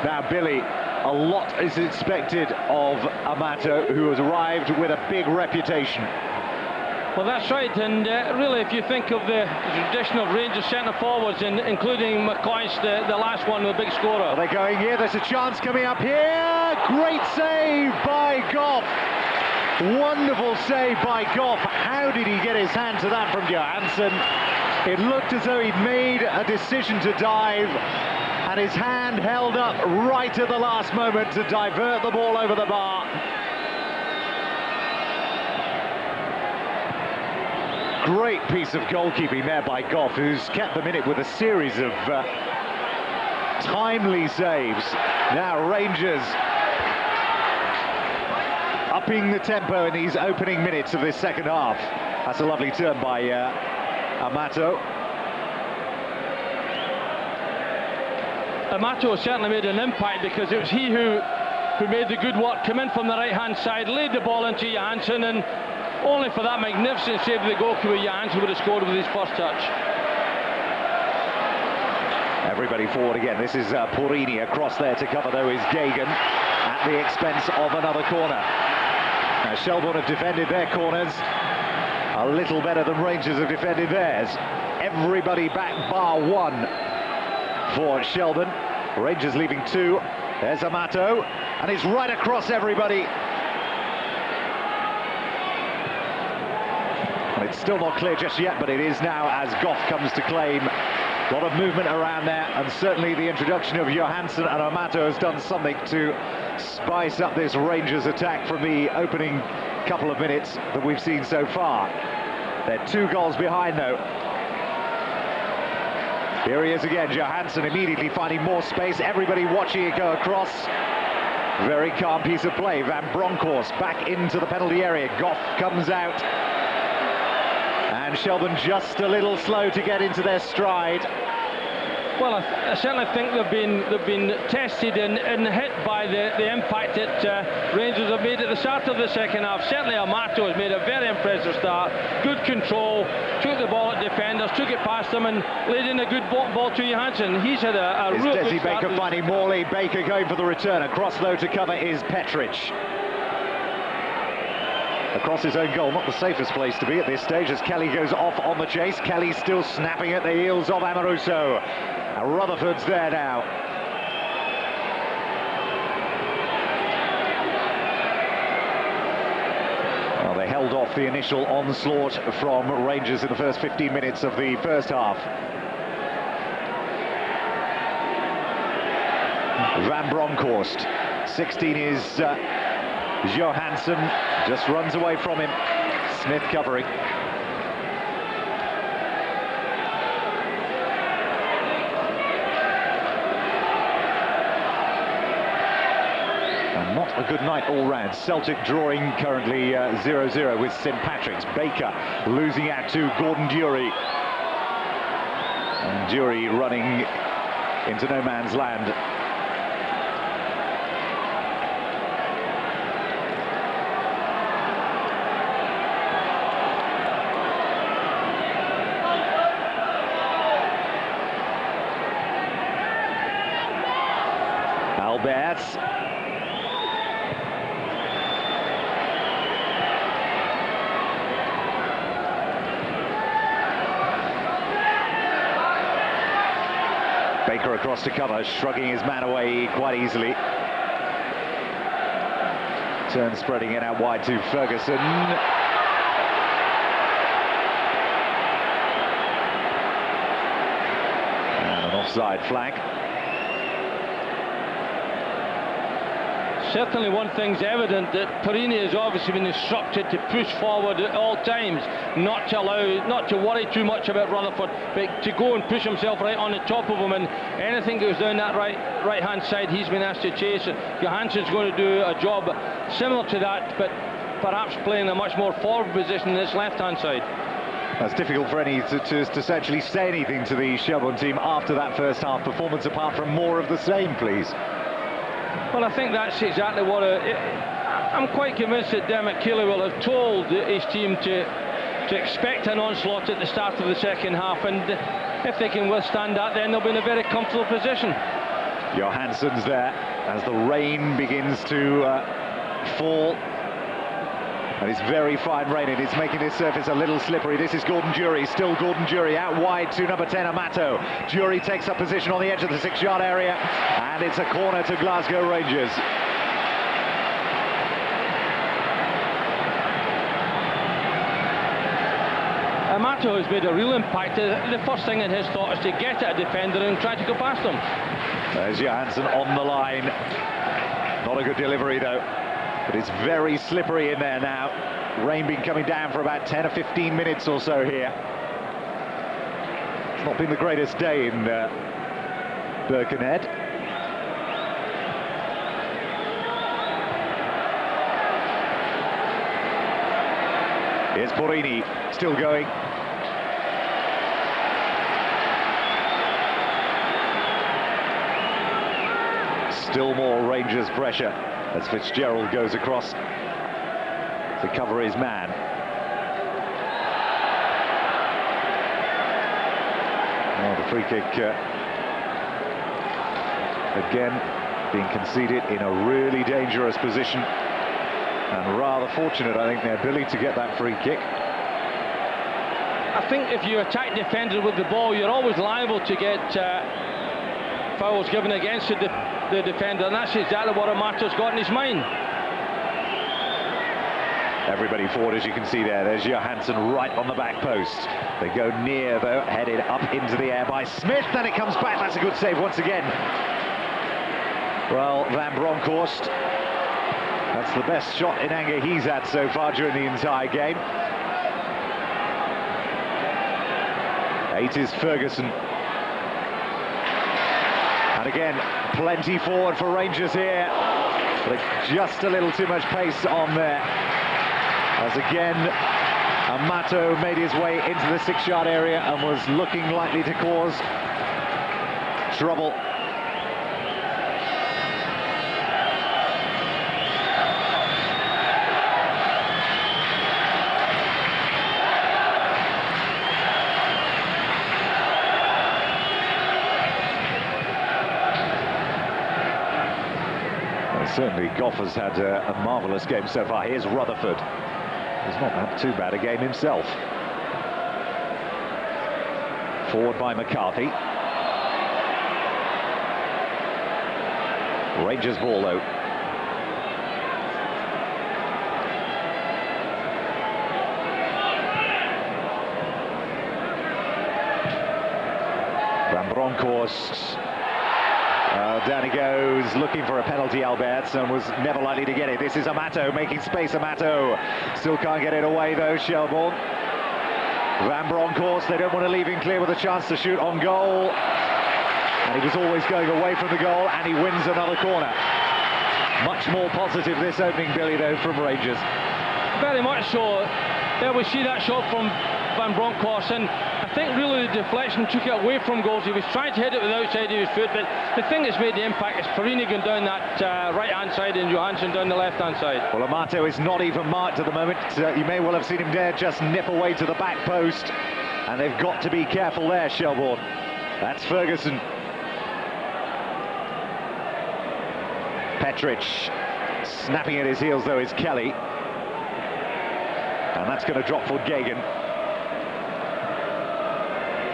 Now, Billy, a lot is expected of Amato, who has arrived with a big reputation. Well, that's right, and really, if you think of the tradition of Rangers centre-forwards, including McCoist, the last one, the big scorer. Are they going here? There's a chance coming up here. Great save by Goff. Wonderful save by Goff. How did he get his hand to that from Johansson? It looked as though he'd made a decision to dive, and his hand held up right at the last moment to divert the ball over the bar. Great piece of goalkeeping there by Goff, who's kept them in it with a series of timely saves. Now Rangers upping the tempo in these opening minutes of this second half. That's a lovely turn by Amato. Amato certainly made an impact because it was he who made the good work, come in from the right-hand side, laid the ball into Johansson, and only for that magnificent save of the goalkeeper, Johansson would have scored with his first touch. Everybody forward again. This is Porini across there to cover, though, is Gagan at the expense of another corner. Now, Shelbourne have defended their corners a little better than Rangers have defended theirs. Everybody back bar one for Shelbourne. Rangers leaving 2. There's Amato, and it's right across everybody. Well, it's still not clear just yet, but it is now as Goff comes to claim. A lot of movement around there, and certainly the introduction of Johansson and Amato has done something to spice up this Rangers attack from the opening couple of minutes that we've seen so far. They're 2 goals behind, though. Here he is again, Johansson immediately finding more space, everybody watching it go across. Very calm piece of play. Van Bronckhorst back into the penalty area. Goff comes out. And Shelbourne just a little slow to get into their stride. Well, I certainly think they've been tested and hit by the impact that Rangers have made at the start of the second half. Certainly Amato has made a very impressive start. Good control, took the ball at defenders, took it past them and laid in a good ball to Johansson. He's had a real good Desi start. Baker finding Morley. Baker going for the return. Across though to cover is Petric. Across his own goal, not the safest place to be at this stage as Kelly goes off on the chase. Kelly still snapping at the heels of Amoruso. And Rutherford's there now. Well, they held off the initial onslaught from Rangers in the first 15 minutes of the first half. Van Bronckhorst. 16 is Johansson, just runs away from him. Smith covering. And not a good night all round. Celtic drawing currently 0-0 with St Patrick's. Baker losing out to Gordon Durie. And Durie running into no man's land. Alberts. Baker across to cover, shrugging his man away quite easily. Turn spreading it out wide to Ferguson. And an offside flag. Certainly one thing's evident, that Perini has obviously been instructed to push forward at all times, not to worry too much about Rutherford, but to go and push himself right on the top of him, and anything goes down that right hand side he's been asked to chase it. Johansson's going to do a job similar to that, but perhaps playing a much more forward position in this left hand side. It's difficult for any to actually say anything to the Shelbourne team after that first half performance, apart from more of the same, please. Well, I think that's exactly what I'm quite convinced that Dermot Keeley will have told his team to expect an onslaught at the start of the second half, and if they can withstand that, then they'll be in a very comfortable position. Johansson's there as the rain begins to fall, and it's very fine rain, and it's making this surface a little slippery. This is Gordon Jury, still Gordon Jury, out wide to number 10, Amato. Jury takes up position on the edge of the 6-yard area, and it's a corner to Glasgow Rangers. Amato has made a real impact. The first thing in his thought is to get at a defender and try to go past him. There's Johansson on the line. Not a good delivery though. But it's very slippery in there now. Rain been coming down for about 10 or 15 minutes or so here. It's not been the greatest day in Birkenhead. Here's Perini, still going. Still more Rangers pressure as Fitzgerald goes across to cover his man. Oh, the free kick again being conceded in a really dangerous position, and rather fortunate, I think, their ability to get that free kick. I think if you attack defenders with the ball, you're always liable to get fouls given against the defender, and that's exactly what Amato's got in his mind. Everybody forward, as you can see there. There's Johansson right on the back post. They go near, though, headed up into the air by Smith, and it comes back. That's a good save once again. Well, Van Bronckhorst, that's the best shot in anger he's had so far during the entire game. 8 is Ferguson. And again, plenty forward for Rangers here, but just a little too much pace on there. As again, Amato made his way into the 6-yard area and was looking likely to cause trouble. Certainly Goff has had a marvellous game so far. Here's Rutherford. He's not had too bad a game himself. Forward by McCarthy. Rangers ball though. Van Bronckhorst. Down he goes, looking for a penalty, Alberts, and was never likely to get it. This is Amato making space. Amato still can't get it away though, Shelbourne. Van Bronckhorst, they don't want to leave him clear with a chance to shoot on goal. And he was always going away from the goal, and he wins another corner. Much more positive this opening, Billy, though, from Rangers. Very much so. There we see that shot from Van Bronckhorst, and I think really the deflection took it away from goals. He was trying to hit it with the outside of his foot, but the thing that's made the impact is Perini going down that right-hand side and Johansson down the left-hand side. Well, Amato is not even marked at the moment. You may well have seen him there just nip away to the back post, and they've got to be careful there, Shelbourne. That's Ferguson. Petric snapping at his heels, though, is Kelly. And that's going to drop for Gagan.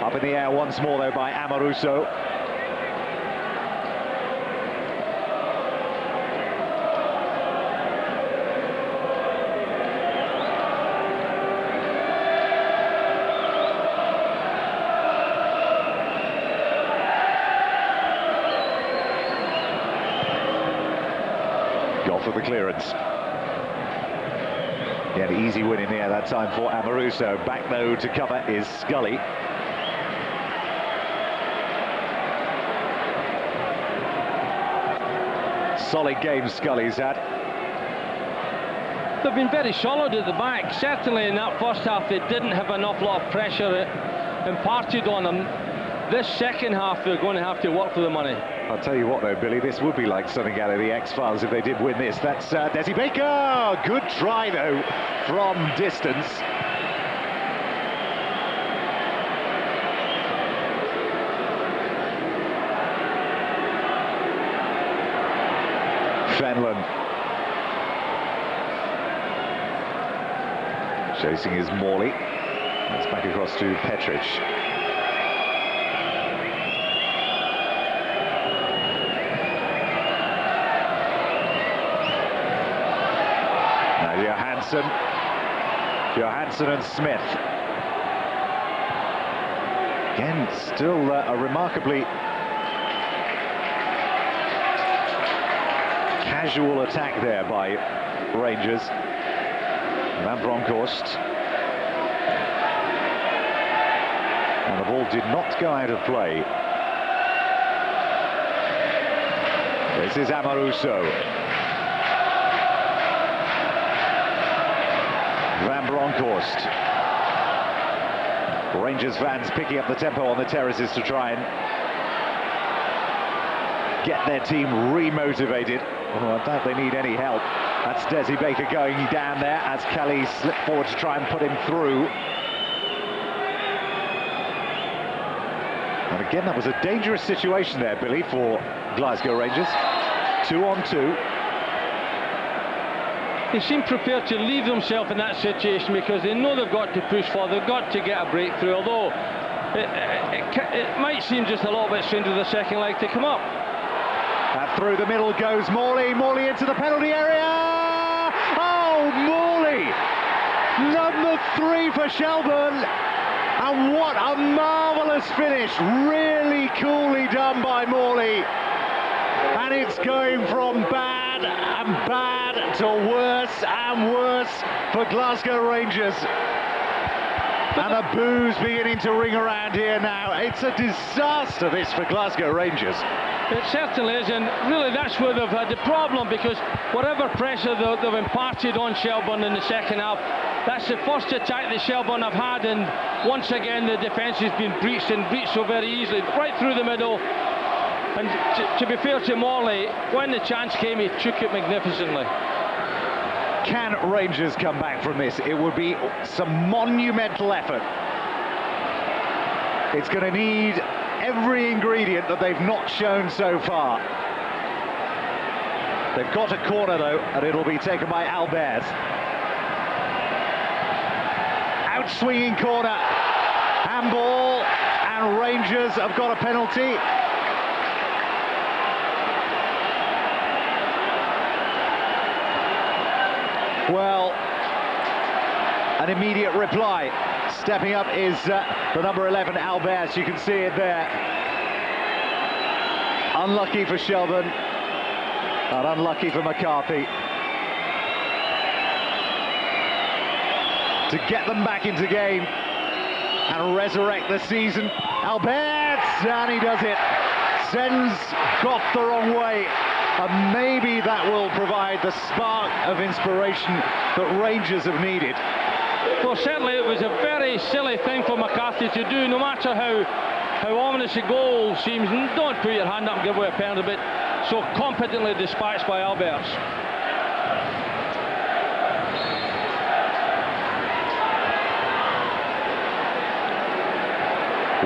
Up in the air once more, though, by Amoruso. Got for the clearance. He had an easy win in the air that time for Amoruso. Back, though, to cover is Scully. Solid game Scully's had. They've been very solid at the back. Certainly in that first half they didn't have an awful lot of pressure imparted on them. This second half they're going to have to work for the money. I'll tell you what, though, Billy, this would be like something out of the X-Files if they did win this. That's Desi Baker. Good try, though, from distance. Fenlon. Chasing is Morley. That's back across to Petric. Johansson and Smith. Again, still a remarkably casual attack there by Rangers. Van Bronckhorst. And the ball did not go out of play. This is Amoruso. Van Bronckhorst. Rangers fans picking up the tempo on the terraces to try and get their team re-motivated. Oh, I doubt they need any help. That's Desi Baker going down there as Kelly slipped forward to try and put him through. And again, that was a dangerous situation there, Billy, for Glasgow Rangers. 2 on 2. They seem prepared to leave themselves in that situation because they know they've got to push forward, they've got to get a breakthrough, although it might seem just a little bit strange with the second leg to come up. Through the middle goes Morley. Morley into the penalty area. Oh, Morley! Number 3 for Shelbourne. And what a marvellous finish. Really coolly done by Morley. And it's going from bad and bad to worse and worse for Glasgow Rangers. And the boos beginning to ring around here now. It's a disaster, this, for Glasgow Rangers. It certainly is, and really that's where they've had the problem, because whatever pressure they've imparted on Shelbourne in the second half, that's the first attack that Shelbourne have had, and once again the defence has been breached, and breached so very easily, right through the middle. And to be fair to Morley, when the chance came, he took it magnificently. Can Rangers come back from this? It would be some monumental effort. It's going to need every ingredient that they've not shown so far. They've got a corner, though, and it'll be taken by Albert. Out-swinging corner. Handball, and Rangers have got a penalty. Well, an immediate reply. Stepping up is the number 11, Albert. You can see it there. Unlucky for Shelbourne, and unlucky for McCarthy. To get them back into game and resurrect the season. Albert, and he does it. Sends Goff the wrong way. And maybe that will provide the spark of inspiration that Rangers have needed. Well, certainly it was a very silly thing for McCarthy to do, no matter how ominous a goal seems. Don't put your hand up and give away a penalty, but so competently dispatched by Alberts.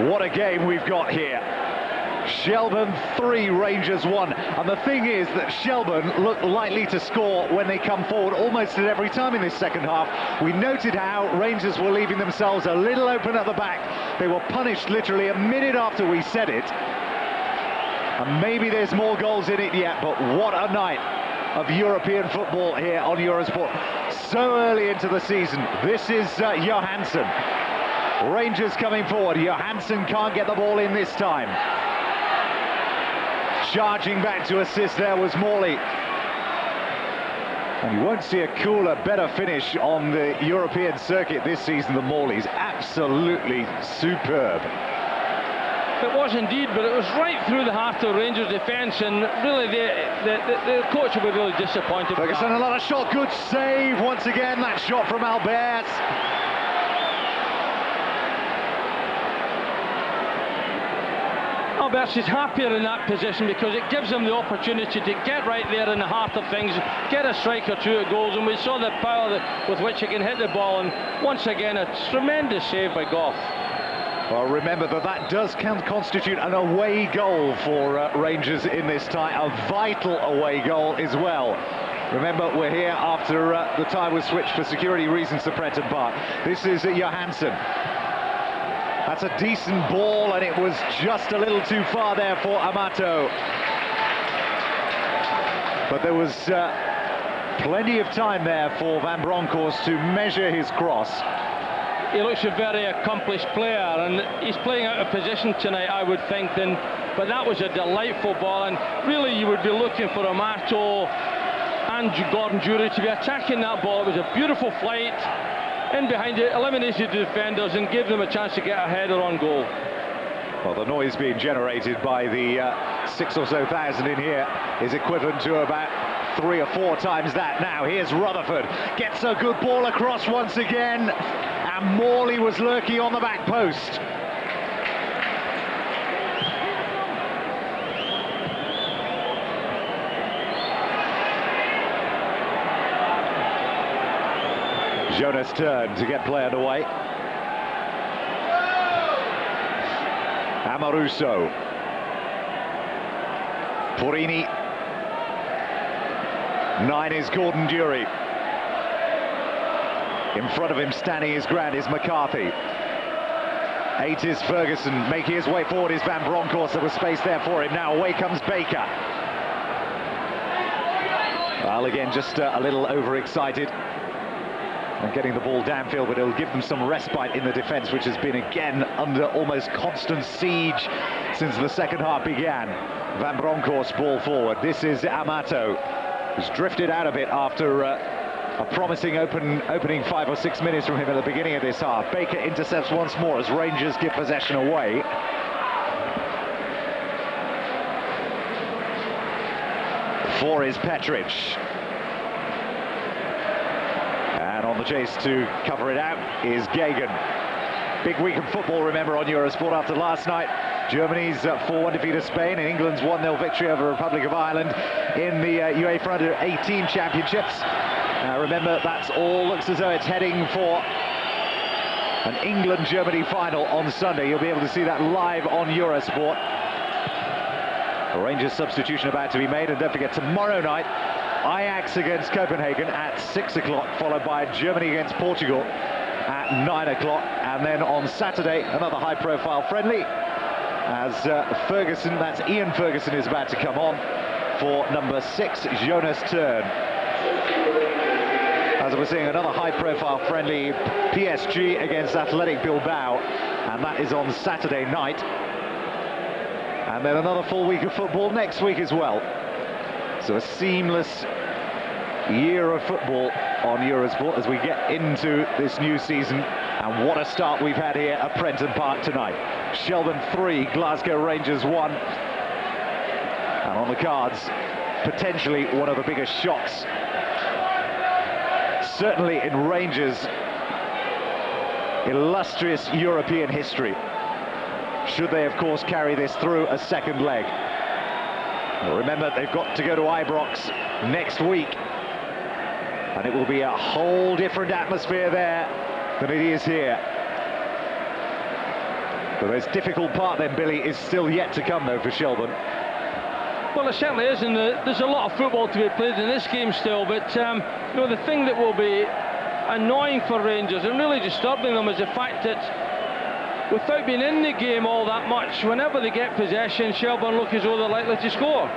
What a game we've got here. Shelbourne 3, Rangers 1. And the thing is that Shelbourne look likely to score when they come forward almost at every time in this second half. We noted how Rangers were leaving themselves a little open at the back. They were punished literally a minute after we said it. And maybe there's more goals in it yet, but what a night of European football here on Eurosport. So early into the season. This is Johansson. Rangers coming forward. Johansson can't get the ball in this time. Charging back to assist there was Morley. And you won't see a cooler, better finish on the European circuit this season than Morley's. Absolutely superb. It was indeed, but it was right through the heart of the Rangers defence, and really the coach will be really disappointed. Ferguson, another shot, good save once again, that shot from Albert. Alberts is happier in that position because it gives him the opportunity to get right there in the heart of things, get a strike or two at goals, and we saw the power with which he can hit the ball, and once again a tremendous save by Goff. Well, remember that does constitute an away goal for Rangers in this tie, a vital away goal as well. Remember, we're here after the tie was switched for security reasons to Prenton Park. This is Johansson. That's a decent ball, and it was just a little too far there for Amato. But there was plenty of time there for Van Bronckhorst to measure his cross. He looks a very accomplished player, and he's playing out of position tonight, I would think. But that was a delightful ball, and really you would be looking for Amato and Gordon Jury to be attacking that ball. It was a beautiful flight in behind it, eliminated the defenders and gave them a chance to get a header on goal. Well, the noise being generated by the 6,000 or so in here is equivalent to about 3 or 4 times that now. Here's Rutherford, gets a good ball across once again, and Morley was lurking on the back post. Jonas turn to get play underway. Amoruso. Porini. 9 is Gordon Dury. In front of him, standing his ground, is McCarthy. 8 is Ferguson. Making his way forward is Van Bronckhorst. There was space there for him. Now away comes Baker. Well, again, just a little overexcited and getting the ball downfield, but it'll give them some respite in the defence, which has been again under almost constant siege since the second half began. Van Bronckhorst ball forward. This is Amato, who's drifted out a bit after a promising opening 5 or 6 minutes from him at the beginning of this half. Baker intercepts once more as Rangers give possession away. Four is Petric. And on the chase to cover it out is Gagan. Big week of football, remember, on Eurosport after last night. Germany's 4-1 defeat of Spain and England's 1-0 victory over the Republic of Ireland in the UEFA Under-18 Championships. Remember, that's all looks as though it's heading for an England-Germany final on Sunday. You'll be able to see that live on Eurosport. A Rangers substitution about to be made, and don't forget, tomorrow night, Ajax against Copenhagen at 6 o'clock, followed by Germany against Portugal at 9 o'clock, and then on Saturday, another high-profile friendly, as Ferguson, that's Ian Ferguson, is about to come on for number 6, Jonas Turn. As we're seeing, another high-profile friendly, PSG against Athletic Bilbao, and that is on Saturday night. And then another full week of football next week as well. So a seamless year of football on Eurosport as we get into this new season. And what a start we've had here at Prenton Park tonight. Shelbourne 3, Glasgow Rangers 1. And on the cards, potentially one of the biggest shocks, certainly in Rangers' illustrious European history, should they, of course, carry this through a second leg. Well, remember, they've got to go to Ibrox next week, and it will be a whole different atmosphere there than it is here. The most difficult part then, Billy, is still yet to come though for Shelbourne. Well, it certainly is, and there's a lot of football to be played in this game still, but you know, the thing that will be annoying for Rangers and really disturbing them is the fact that without being in the game all that much, whenever they get possession, Shelbourne look as though they're likely to score.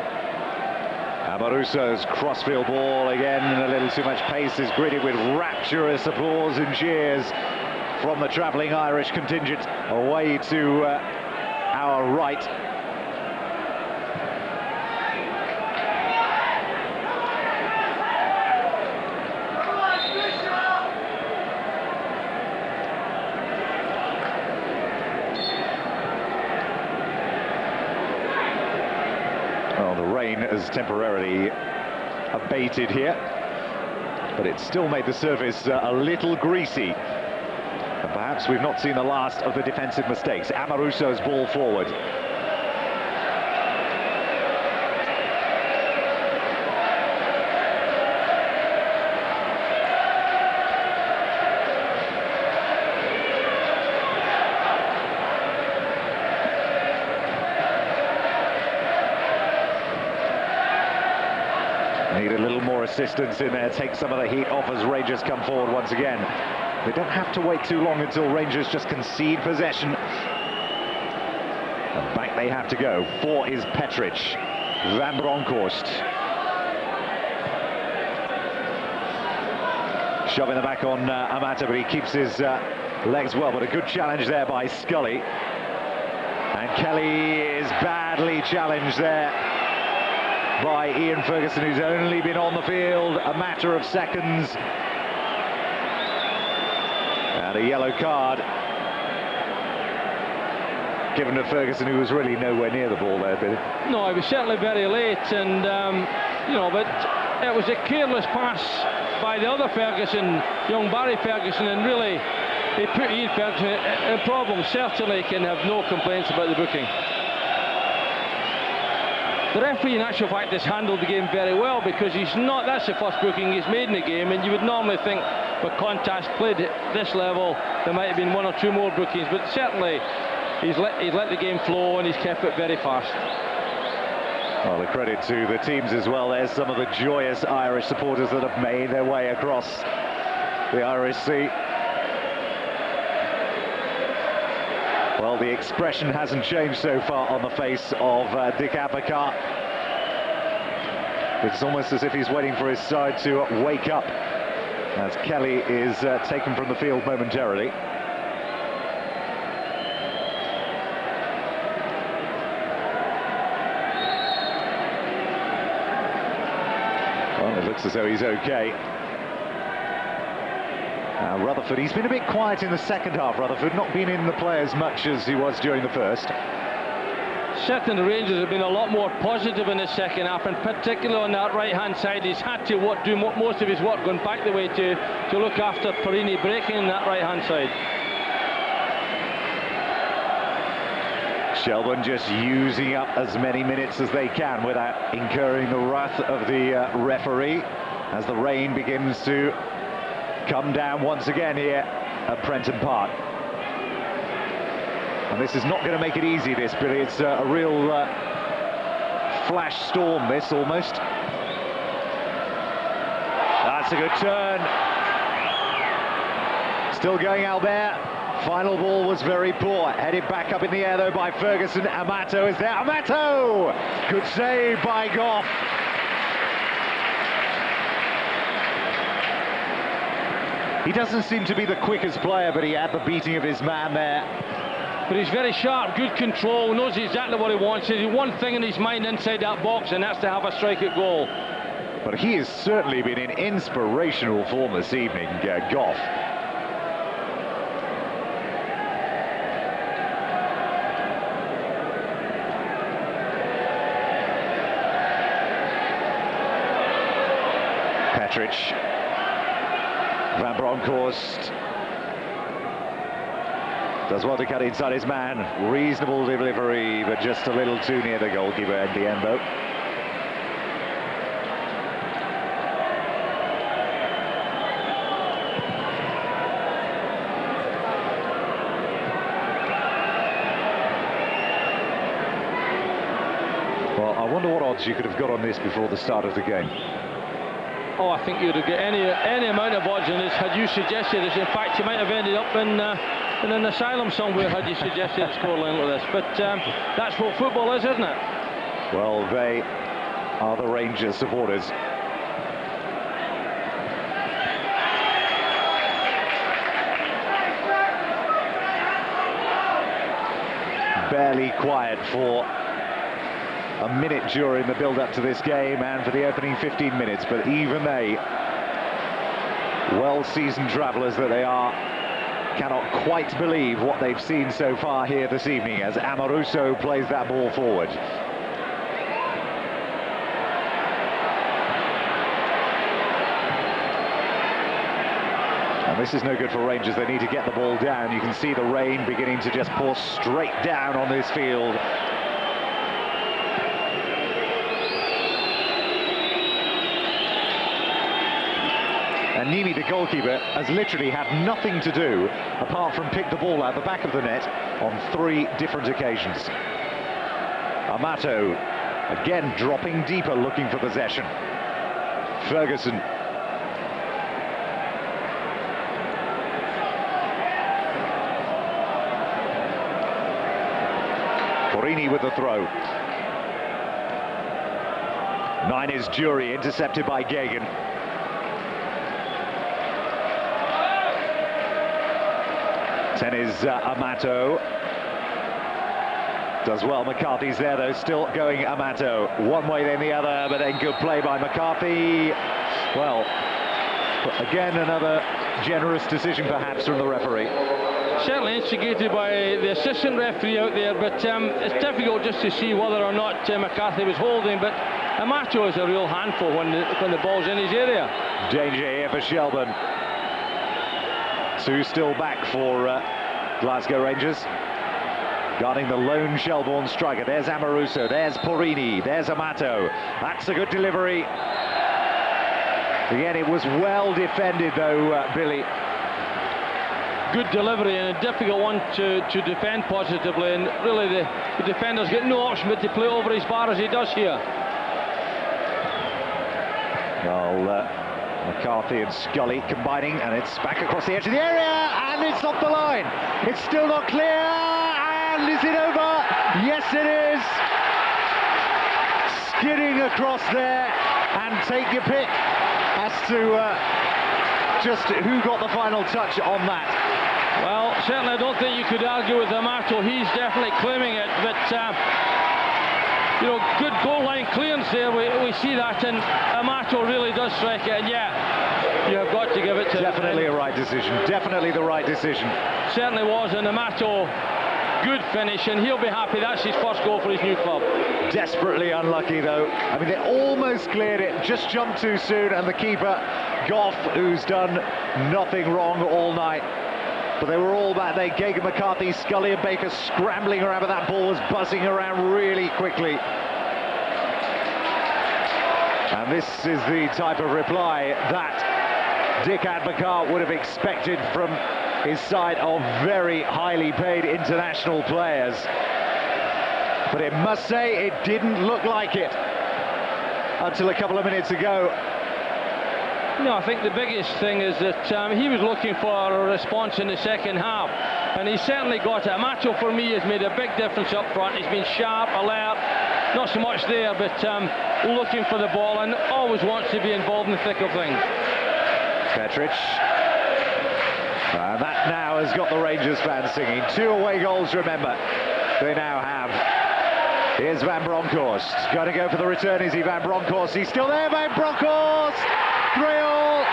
Amaruso's crossfield ball again, a little too much pace, is greeted with rapturous applause and cheers from the travelling Irish contingent away to our right. Well, the rain has temporarily abated here, but it still made the surface a little greasy. And perhaps we've not seen the last of the defensive mistakes. Amaruso's ball forward. Need a little more assistance in there, take some of the heat off as Rangers come forward once again. They don't have to wait too long until Rangers just concede possession. And back they have to go. For is Petric. Van Bronckhorst. Shoving the back on Amato, but he keeps his legs well. But a good challenge there by Scully. And Kelly is badly challenged there by Ian Ferguson, who's only been on the field a matter of seconds. And a yellow card given to Ferguson, who was really nowhere near the ball there, Billy. No, it was certainly very late, and you know, but it was a careless pass by the other Ferguson, young Barry Ferguson, and really he put Ian Ferguson in problems. Certainly can have no complaints about the booking. The referee, in actual fact, has handled the game very well, because that's the first booking he's made in the game, and you would normally think with contacts played at this level there might have been one or two more bookings, but certainly he's let the game flow and he's kept it very fast. Well, the credit to the teams as well. There's some of the joyous Irish supporters that have made their way across the Irish Sea. Well, the expression hasn't changed so far on the face of Dick Advocaat. It's almost as if he's waiting for his side to wake up as Kelly is taken from the field momentarily. Well, it looks as though he's okay. Rutherford, he's been a bit quiet in the second half, Rutherford, not been in the play as much as he was during the first. Certainly the Rangers have been a lot more positive in the second half, and particularly on that right-hand side. He's had to do most of his work going back the way to look after Perini breaking in that right-hand side. Shelbourne just using up as many minutes as they can without incurring the wrath of the referee as the rain begins to come down once again here at Prenton Park. And this is not going to make it easy, this, Billy. It's a real flash storm, this, almost. That's a good turn. Still going Albert. Final ball was very poor. Headed back up in the air, though, by Ferguson. Amato is there. Amato! Good save by Goff. He doesn't seem to be the quickest player, but he had the beating of his man there. But he's very sharp, good control, knows exactly what he wants. There's one thing in his mind inside that box, and that's to have a strike at goal. But he has certainly been in inspirational form this evening, Goff. Petric. Van Bronckhorst does well to cut inside his man. Reasonable delivery, but just a little too near the goalkeeper at the end, though. odds you could have got on this before the start of the game? Oh, I think you'd have got any amount of odds on this had you suggested this. In fact, you might have ended up in an asylum somewhere had you suggested a scoreline like this. But that's what football is, isn't it? Well, they are the Rangers supporters. Barely quiet for a minute during the build-up to this game and for the opening 15 minutes, but even they, well-seasoned travellers that they are, cannot quite believe what they've seen so far here this evening as Amoruso plays that ball forward. And this is no good for Rangers. They need to get the ball down. You can see the rain beginning to just pour straight down on this field. And Nimi, the goalkeeper, has literally had nothing to do apart from pick the ball out the back of the net on 3 different occasions. Amato again dropping deeper, looking for possession. Ferguson. Porini with the throw. 9 is Jury, intercepted by Gagan. 10 is Amato. Does well, McCarthy's there though, still going Amato. One way then the other, but then good play by McCarthy. Well, again another generous decision perhaps from the referee. Certainly instigated by the assistant referee out there, but it's difficult just to see whether or not McCarthy was holding, but Amato is a real handful when the ball's in his area. Danger here for Shelbourne. 2 still back for Glasgow Rangers. Guarding the lone Shelbourne striker. There's Amoruso, there's Porini, there's Amato. That's a good delivery. Again, it was well defended though, Billy. Good delivery and a difficult one to defend positively, and really the defender's got no option but to play over his bar as he does here. Well, McCarthy and Scully combining, and it's back across the edge of the area, and it's off the line. It's still not clear, and is it over? Yes, it is. Skidding across there, and take your pick as to just who got the final touch on that. Well, certainly I don't think you could argue with Amato. He's definitely claiming it, but you know, good goal line clearance there. We see that, and Amato really does strike it, and yeah, you have got to give it to definitely a right decision. Definitely the right decision. Certainly was, and Amato, good finish, and he'll be happy. That's his first goal for his new club. Desperately unlucky though. I mean, they almost cleared it, just jumped too soon, and the keeper, Goff, who's done nothing wrong all night. But they were all back there. Gagan, McCarthy, Scully and Baker scrambling around, but that ball was buzzing around really quickly. And this is the type of reply that Dick Advocaat would have expected from his side of very highly paid international players. But it must say it didn't look like it until a couple of minutes ago. No, I think the biggest thing is that he was looking for a response in the second half, and he certainly got it. Amato, for me, has made a big difference up front. He's been sharp, alert, not so much there, but looking for the ball, and always wants to be involved in the thick of things. Petric. And that now has got the Rangers fans singing. 2 away goals, remember, they now have. Here's Van Bronckhorst. Going to go for the return, is he, Van Bronckhorst? He's still there, Van Bronckhorst! 3-all.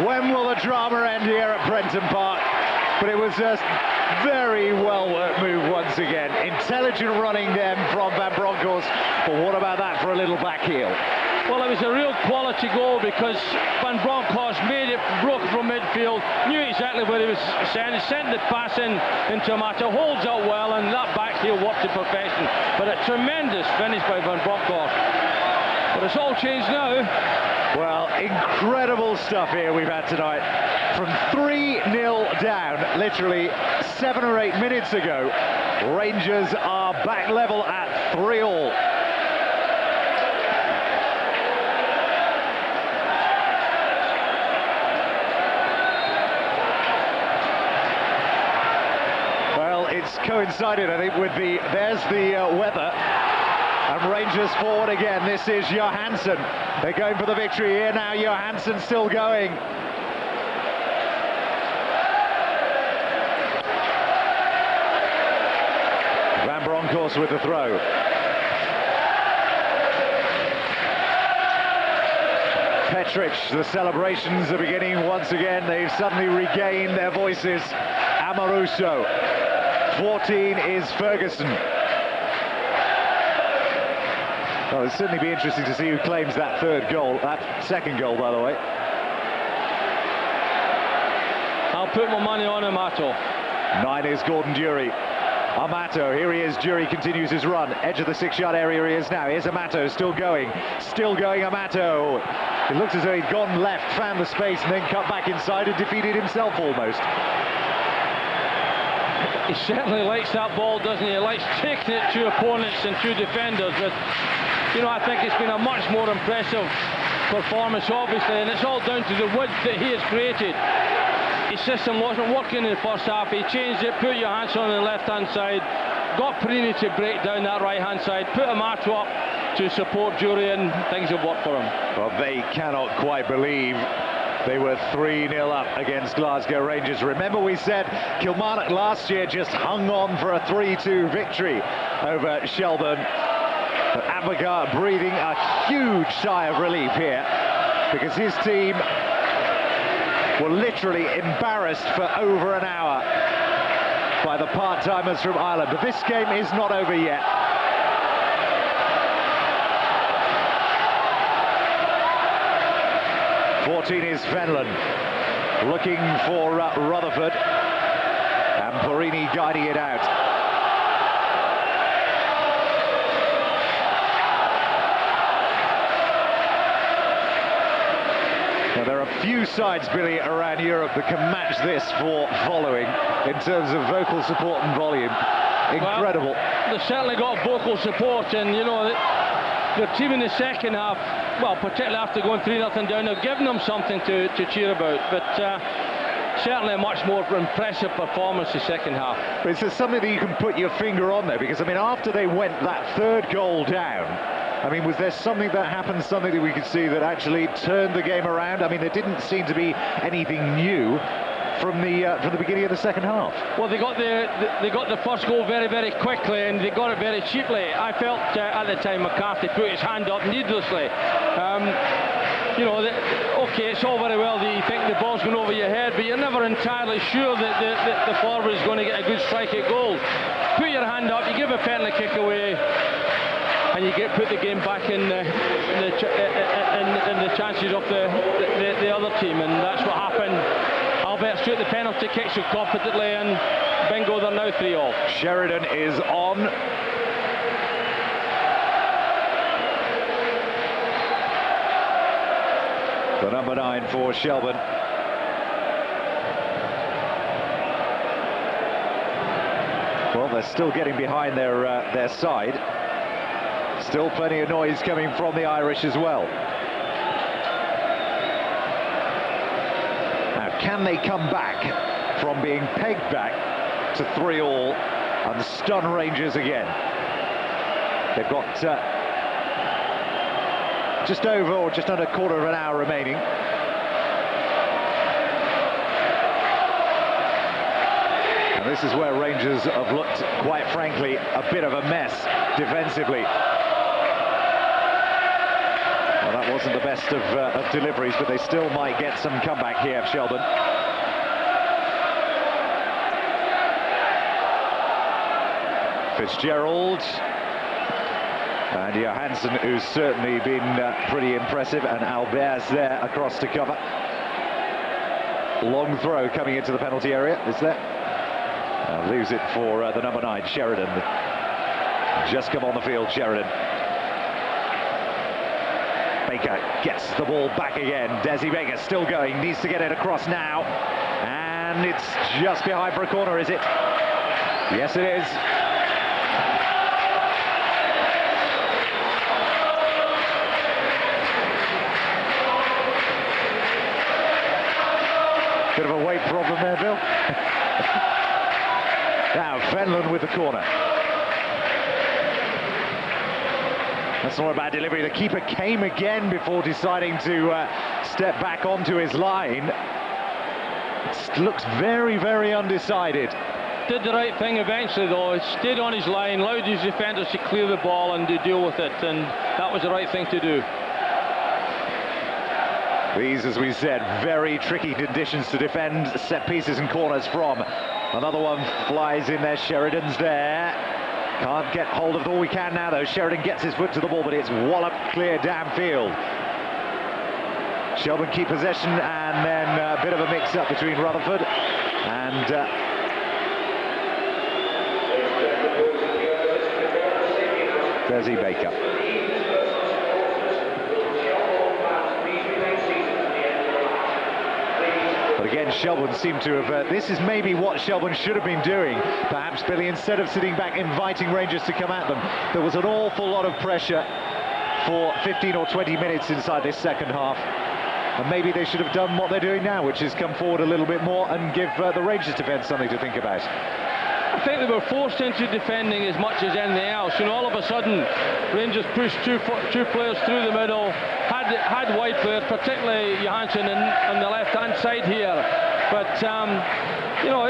When will the drama end here at Prenton Park? But it was just very well worked move once again. Intelligent running then from Van Bronckhorst. But what about that for a little back heel? Well, it was a real quality goal because Van Bronckhorst made it, broke from midfield, knew exactly where he was sending, sent the pass into Amato, holds out well, and that back heel worked to perfection. But a tremendous finish by Van Bronckhorst. But it's all changed now. Well, incredible stuff here we've had tonight. from 3-0 down, literally 7 or 8 minutes ago. Rangers are back level at 3-all. Well, it's coincided, I think, with there's the weather. And Rangers forward again. This is Johansson. They're going for the victory here now. Johansson still going. Van Bronckhorst with the throw. Petric, the celebrations are beginning once again. They've suddenly regained their voices. Amoruso. 14 is Ferguson. Well, it'll certainly be interesting to see who claims that third goal, that second goal, by the way. I'll put my money on Amato. 9 is Gordon Durie. Amato, here he is. Durie continues his run. Edge of the 6-yard area he is now. Here's Amato, still going. Still going, Amato. It looks as though he'd gone left, found the space, and then cut back inside and defeated himself almost. He certainly likes that ball, doesn't he? He likes taking it to opponents and to defenders. But, you know, I think it's been a much more impressive performance, obviously, and it's all down to the width that he has created. His system wasn't working in the first half. He changed it, put Johansson on the left-hand side, got Perini to break down that right-hand side, put Amato up to support Durie, and things have worked for him. Well, they cannot quite believe they were 3-0 up against Glasgow Rangers. Remember, we said Kilmarnock last year just hung on for a 3-2 victory over Shelbourne. But Abagar breathing a huge sigh of relief here, because his team were literally embarrassed for over an hour by the part-timers from Ireland. But this game is not over yet. (14) is Fenlon, looking for Rutherford, and Perini guiding it out. Now, there are few sides, Billy, around Europe that can match this for following in terms of vocal support and volume. Incredible. Well, they've certainly got vocal support, and you know, their team in the second half, well, particularly after going 3-0 down, they've given them something to cheer about. But certainly a much more impressive performance the second half. But is there something that you can put your finger on there? Because, I mean, after they went that third goal down, I mean, was there something that happened, something that we could see that actually turned the game around? I mean, there didn't seem to be anything new from the beginning of the second half. Well, they got the first goal very, very quickly, and they got it very cheaply. I felt at the time McCarthy put his hand up needlessly. You know, okay, it's all very well that you think the ball's going over your head, but you're never entirely sure that the forward is going to get a good strike at goal. Put your hand up, you give a penalty kick away, and you put the game back in the chances of the other team, and that's what happened. Albert shoot the penalty kick so competently, and bingo, they're now 3-all. Sheridan is on. The number 9 for Shelbourne. Well, they're still getting behind their side. Still plenty of noise coming from the Irish as well. Now, can they come back from being pegged back to 3-all and stun Rangers again? They've got just over or just under a quarter of an hour remaining. And this is where Rangers have looked, quite frankly, a bit of a mess defensively. Well, that wasn't the best of deliveries, but they still might get some comeback here, Shelbourne. Fitzgerald. And Johansson, who's certainly been pretty impressive, and Albert's there across to cover. Long throw coming into the penalty area, is there? Leaves it for the number 9, Sheridan. Just come on the field, Sheridan. Baker gets the ball back again. Desi Baker still going, needs to get it across now. And it's just behind for a corner, is it? Yes, it is. Bit of a weight problem there, Bill. Now, Fenlon with the corner. That's not a bad delivery. The keeper came again before deciding to step back onto his line. It looks very, very undecided. Did the right thing eventually, though. He stayed on his line, allowed his defenders to clear the ball and to deal with it, and that was the right thing to do. These, as we said, very tricky conditions to defend set pieces and corners from. Another one flies in there. Sheridan's there. Can't get hold of it. All we can now, though. Sheridan gets his foot to the ball, but it's walloped clear downfield. Shelbourne keep possession, and then a bit of a mix-up between Rutherford and Desi Baker. But again, Shelbourne seem to have... this is maybe what Shelbourne should have been doing, perhaps, Billy, instead of sitting back, inviting Rangers to come at them. There was an awful lot of pressure for 15 or 20 minutes inside this second half. And maybe they should have done what they're doing now, which is come forward a little bit more and give the Rangers defence something to think about. I think they were forced into defending as much as anything else. You know, all of a sudden, Rangers pushed two players through the middle, had wide players, particularly Johansson on the left-hand side here. But, you know,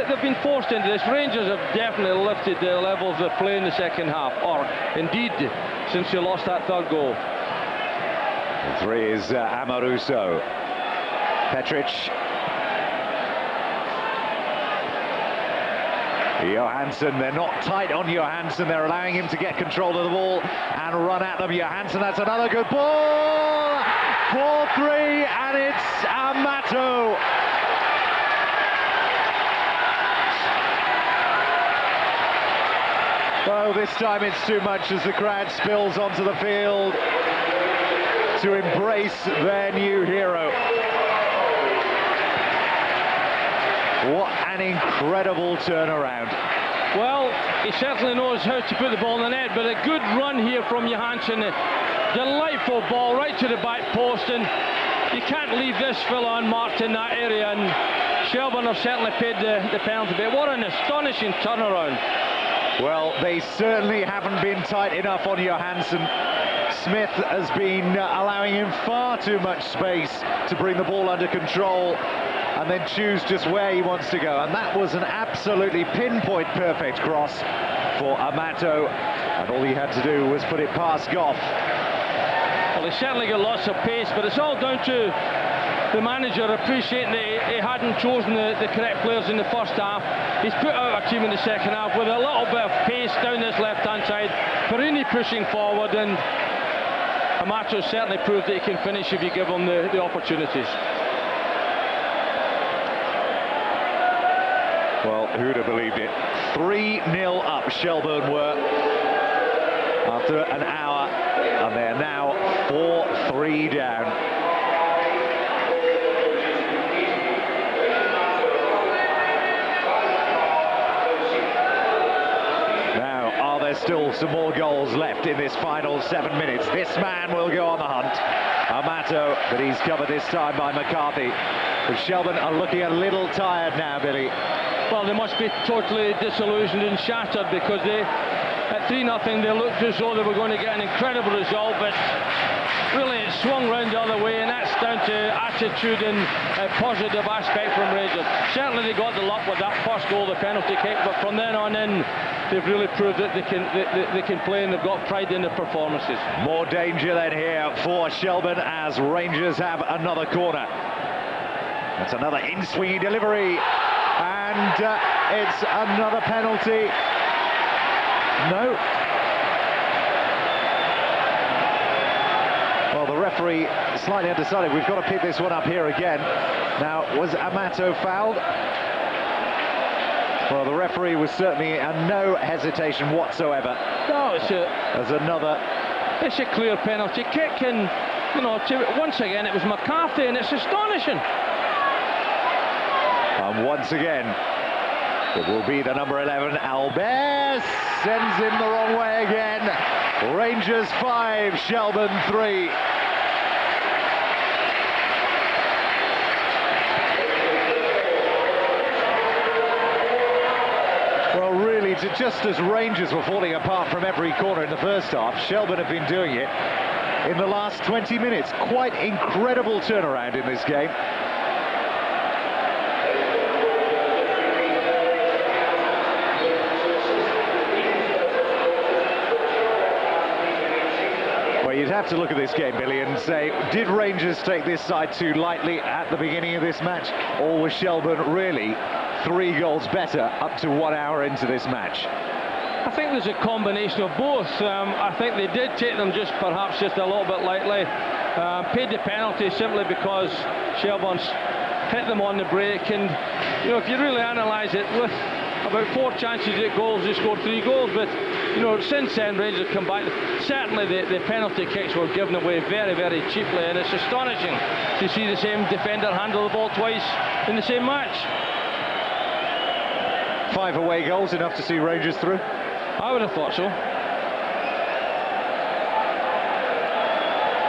they've been forced into this. Rangers have definitely lifted the level of the play in the second half, or indeed, since they lost that third goal. The three is Amoruso. Petric. Johansson, they're not tight on Johansson, they're allowing him to get control of the ball and run at them. Johansson, that's another good ball! 4-3, and it's Amato. Oh, this time it's too much as the crowd spills onto the field to embrace their new hero. What an incredible turnaround. Well, he certainly knows how to put the ball in the net, but a good run here from Johansson. A delightful ball right to the back post, and you can't leave this fella unmarked in that area, and Shelbourne have certainly paid the penalty. But what an astonishing turnaround. Well, they certainly haven't been tight enough on Johansson. Smith has been allowing him far too much space to bring the ball under control and then choose just where he wants to go. And that was an absolutely pinpoint perfect cross for Amato. And all he had to do was put it past Goff. Well, he certainly got lots of pace, but it's all down to the manager appreciating that he hadn't chosen the correct players in the first half. He's put out a team in the second half with a little bit of pace down this left-hand side. Perini pushing forward, and Amato certainly proved that he can finish if you give him the opportunities. Well, who'd have believed it? 3-0 up Shelbourne were after an hour, and they're now 4-3 down. Now, are there still some more goals left in this final 7 minutes? This man will go on the hunt. Amato, but he's covered this time by McCarthy. But Shelbourne are looking a little tired now, Billy. Well, they must be totally disillusioned and shattered, because at 3-0 they looked as though they were going to get an incredible result, but really it swung round the other way, and that's down to attitude and positive aspect from Rangers. Certainly they got the luck with that first goal, the penalty kick, but from then on in they've really proved that they can play, and they've got pride in their performances. More danger then here for Shelbourne as Rangers have another corner. That's another in-swinging delivery. And it's another penalty. No. Well, the referee slightly undecided. We've got to pick this one up here again. Now, was Amato fouled? Well, the referee was certainly no hesitation whatsoever. No, it's another. It's a clear penalty kick, and you know, once again, it was McCarthy, and it's astonishing. And once again, it will be the number 11, Albert, sends him the wrong way again. Rangers 5, Shelbourne 3. Well, really, just as Rangers were falling apart from every corner in the first half, Shelbourne have been doing it in the last 20 minutes. Quite incredible turnaround in this game. You'd have to look at this game, Billy, and say, did Rangers take this side too lightly at the beginning of this match, or was Shelbourne really 3 goals better up to 1 hour into this match? I think there's a combination of both. I think they did take them perhaps just a little bit lightly. Paid the penalty simply because Shelbourne hit them on the break, and you know, if you really analyse it, with about 4 chances at goals, they scored 3 goals. But you know, since then, Rangers come back. Certainly, the penalty kicks were given away very, very cheaply, and it's astonishing to see the same defender handle the ball twice in the same match. 5 away goals, enough to see Rangers through? I would have thought so.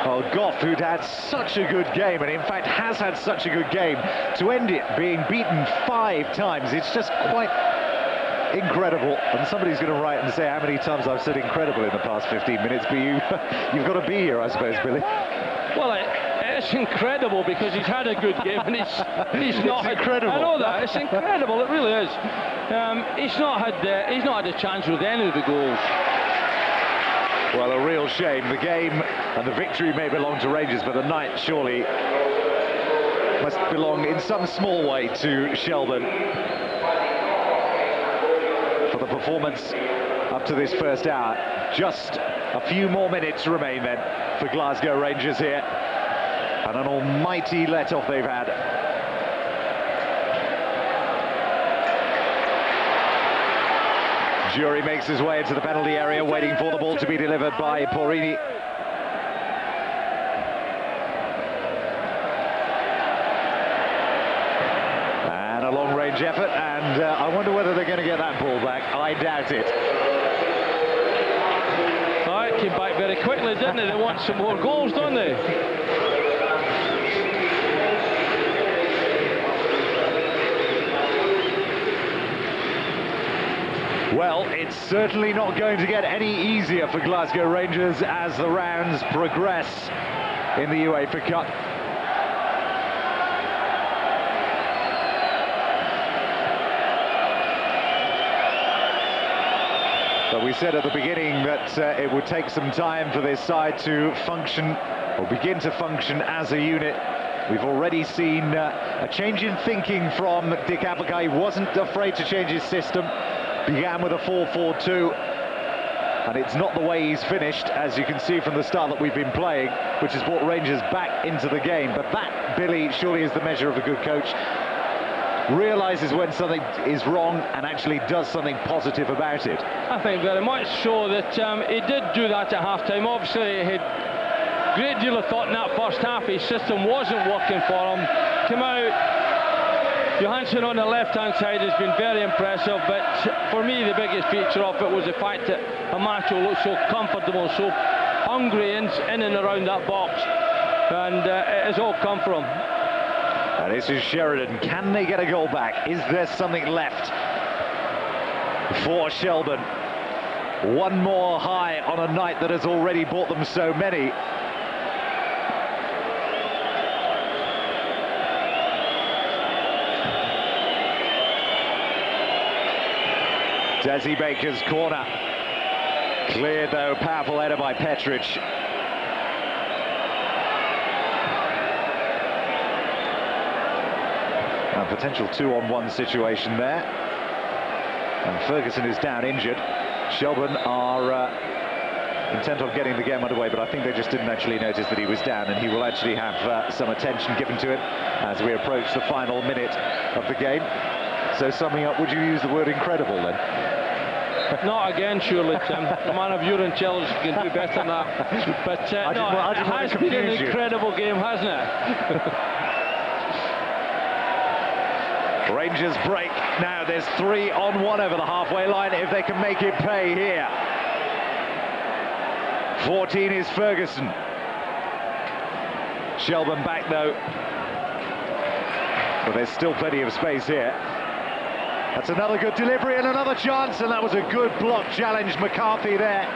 Well, Goff, who'd had such a good game, and in fact has had such a good game, to end it being beaten 5 times, it's just quite incredible. And somebody's going to write and say how many times I've said incredible in the past 15 minutes, but you've got to be here, I suppose, Billy. Well, it's incredible because he's had a good game, and he's not had, incredible. I know that, it's incredible, it really is. He's not had a chance with any of the goals. Well, a real shame. The game and the victory may belong to Rangers, but the night surely must belong in some small way to Shelbourne. For the performance up to this first hour. Just a few more minutes remain then for Glasgow Rangers here. And an almighty let-off they've had. Jury makes his way into the penalty area, waiting for the ball to be delivered by Porini. And a long-range effort, and I wonder whether they're going to get that ball back. I doubt it. Oh, it came back very quickly, didn't it? They want some more goals, don't they? Well, it's certainly not going to get any easier for Glasgow Rangers as the rounds progress in the UEFA Cup. But we said at the beginning that it would take some time for this side to function, or begin to function as a unit. We've already seen a change in thinking from Dick Advocaat. He wasn't afraid to change his system. Began with a 4-4-2, and it's not the way he's finished, as you can see from the start that we've been playing, which has brought Rangers back into the game. But that, Billy, surely is the measure of a good coach. Realises when something is wrong and actually does something positive about it. I think very much so that he did do that at half-time. Obviously, he had a great deal of thought in that first half. His system wasn't working for him. Came out. Johansson on the left-hand side has been very impressive, but for me the biggest feature of it was the fact that Amacho looked so comfortable, so hungry in and around that box, and it has all come from. And this is Sheridan. Can they get a goal back? Is there something left for Shelbourne? One more high on a night that has already brought them so many. Desi Baker's corner. Cleared though, powerful header by Petric. A potential 2-on-1 situation there. And Ferguson is down injured. Shelbourne are intent on getting the game underway, but I think they just didn't actually notice that he was down, and he will actually have some attention given to him as we approach the final minute of the game. So summing up, would you use the word incredible then? Not again, surely, Tim. A man of your intelligence can do better than that. But it has been an incredible game, hasn't it? Rangers break. Now there's 3-on-1 over the halfway line if they can make it pay here. 14 is Ferguson. Shelbourne back though. But there's still plenty of space here. That's another good delivery and another chance, and that was a good block challenge. McCarthy there.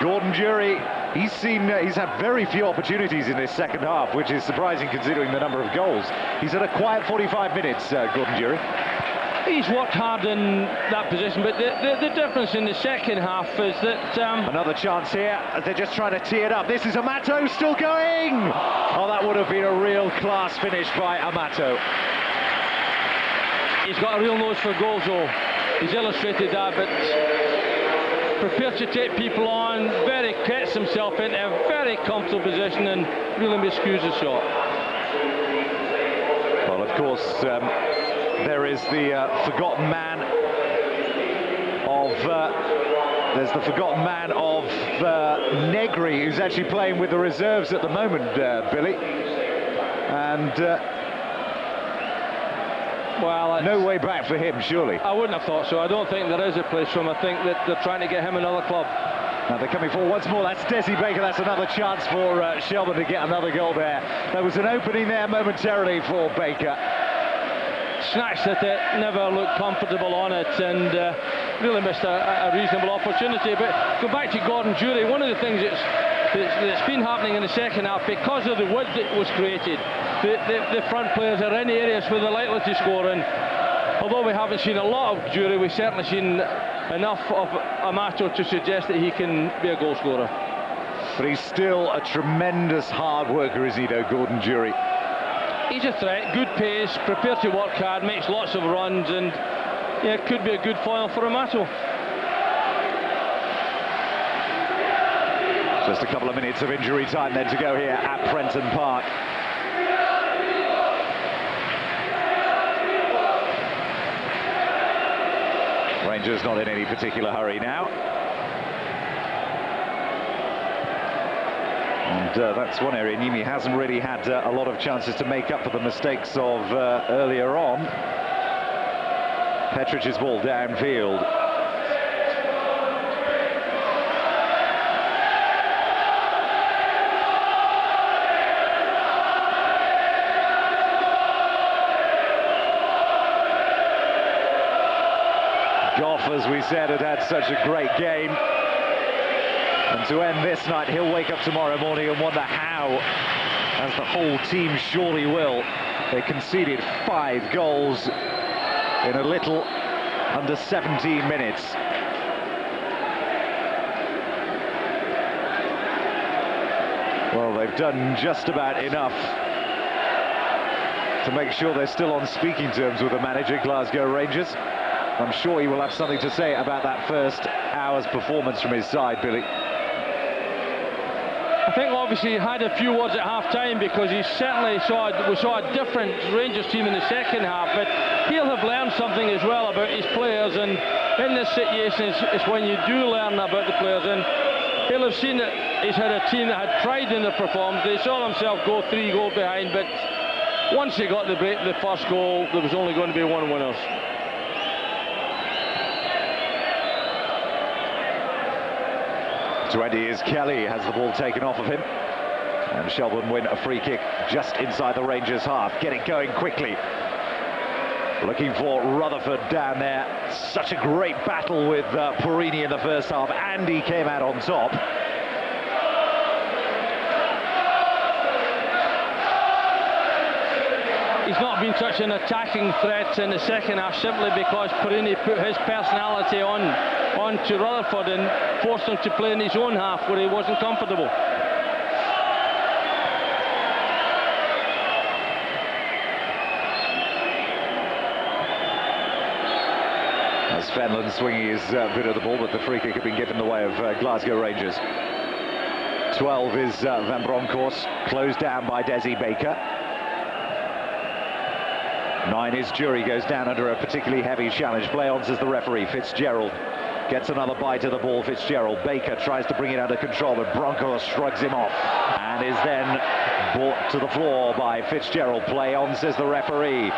Gordon Jury, he's had very few opportunities in this second half, which is surprising considering the number of goals. He's had a quiet 45 minutes, Gordon Jury. He's worked hard in that position, but the difference in the second half is that... Another chance here, as they're just trying to tee it up. This is Amato still going! Oh, that would have been a real class finish by Amato. He's got a real nose for goals, though. He's illustrated that, but prepared to take people on, gets himself into a very comfortable position and really miscues the shot. Well, of course, there is the forgotten man of... there's the forgotten man of Negri, who's actually playing with the reserves at the moment, Billy. And... well, no way back for him, surely. I wouldn't have thought so. I don't think there is a place for him. I think that they're trying to get him another club. Now they're coming forward once more. That's Desi Baker. That's another chance for Shelbourne to get another goal there. There was an opening there momentarily for Baker. Snatched at it, never looked comfortable on it, and really missed a reasonable opportunity. But go back to Gordon Jury. One of the things that's been happening in the second half, because of the width that was created, the front players are in areas where they're likely to score, and although we haven't seen a lot of Jury, we've certainly seen enough of Amato to suggest that he can be a goal scorer. But he's still a tremendous hard worker, isn't he, though, Gordon Jury? He's a threat, good pace, prepared to work hard, makes lots of runs, and yeah, could be a good foil for Amato. Just a couple of minutes of injury time then to go here at Prenton Park. Rangers not in any particular hurry now. And that's one area Niemi hasn't really had a lot of chances to make up for the mistakes of earlier on. Petrich's ball downfield. Goff, as we said, had such a great game. And to end this night, he'll wake up tomorrow morning and wonder how, as the whole team surely will. They conceded 5 goals in a little under 17 minutes. Well, they've done just about enough to make sure they're still on speaking terms with the manager, Glasgow Rangers. I'm sure he will have something to say about that first hour's performance from his side, Billy. I think obviously he had a few words at half-time, because he certainly we saw a different Rangers team in the second half, but he'll have learned something as well about his players, and in this situation it's when you do learn about the players, and he'll have seen that he's had a team that had pride in their performance. They saw themselves go 3 goals behind, but once they got the first goal, there was only going to be one winner. 20 is Kelly, has the ball taken off of him. And Shelbourne win a free kick just inside the Rangers' half. Get it going quickly. Looking for Rutherford down there. Such a great battle with Purini in the first half. Andy came out on top. He's not been such an attacking threat in the second half, simply because Purini put his personality on to Rutherford and forced him to play in his own half where he wasn't comfortable. As Fenlon swinging his bit of the ball, but the free kick had been given the way of Glasgow Rangers. 12 is Van Bronckhorst, closed down by Desi Baker. 9 is Jury, goes down under a particularly heavy challenge. Play on, says the referee, Fitzgerald. Gets another bite of the ball, Fitzgerald. Baker tries to bring it under control, but Bronco shrugs him off and is then brought to the floor by Fitzgerald. Play on, says the referee.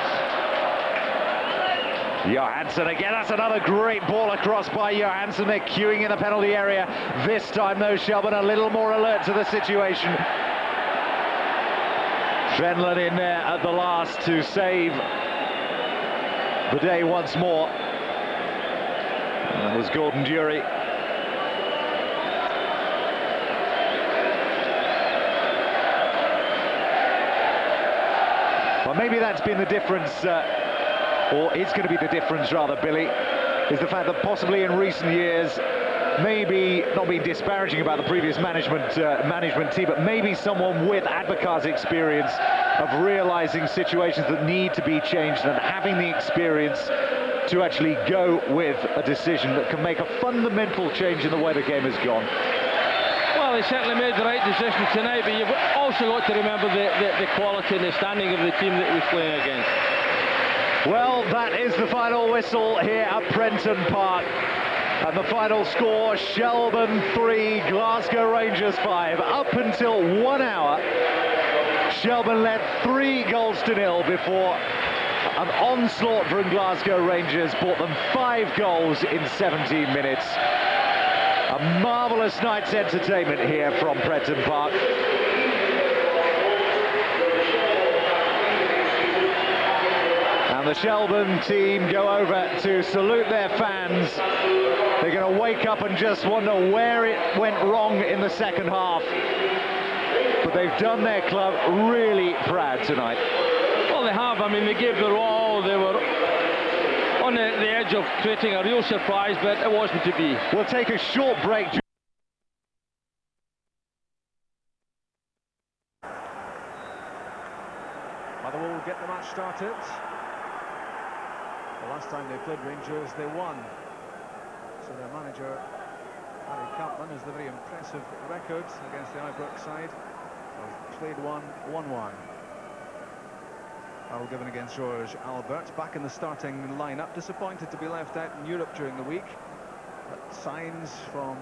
Johansson again, that's another great ball across by Johansson. They're queuing in the penalty area. This time, though, Shelbourne a little more alert to the situation. Fenlon in there at the last to save the day once more. And there's Gordon Dury. Well, maybe that's been the difference, or it's going to be the difference rather, Billy, is the fact that possibly in recent years, maybe not being disparaging about the previous management team, but maybe someone with Advocaat's experience of realizing situations that need to be changed and having the experience to actually go with a decision that can make a fundamental change in the way the game has gone. Well, they certainly made the right decision tonight, but you've also got to remember the quality and the standing of the team that he was playing against. Well, that is the final whistle here at Prenton Park. And the final score, Shelbourne 3, Glasgow Rangers 5. Up until 1 hour, Shelbourne led 3-0 before an onslaught from Glasgow Rangers brought them 5 goals in 17 minutes. A marvellous night's entertainment here from Prenton Park. And the Shelbourne team go over to salute their fans. They're going to wake up and just wonder where it went wrong in the second half. But they've done their club really proud tonight. Well, they have. I mean, they gave their all. They were on the edge of creating a real surprise, but it wasn't to be. We'll take a short break. Motherwell will get the match started. The last time they played Rangers, they won. So their manager, Harry Kaplan, has the very impressive record against the Ibrox side. So played 1-1. Foul given against George Albert, back in the starting lineup. Disappointed to be left out in Europe during the week, but signs from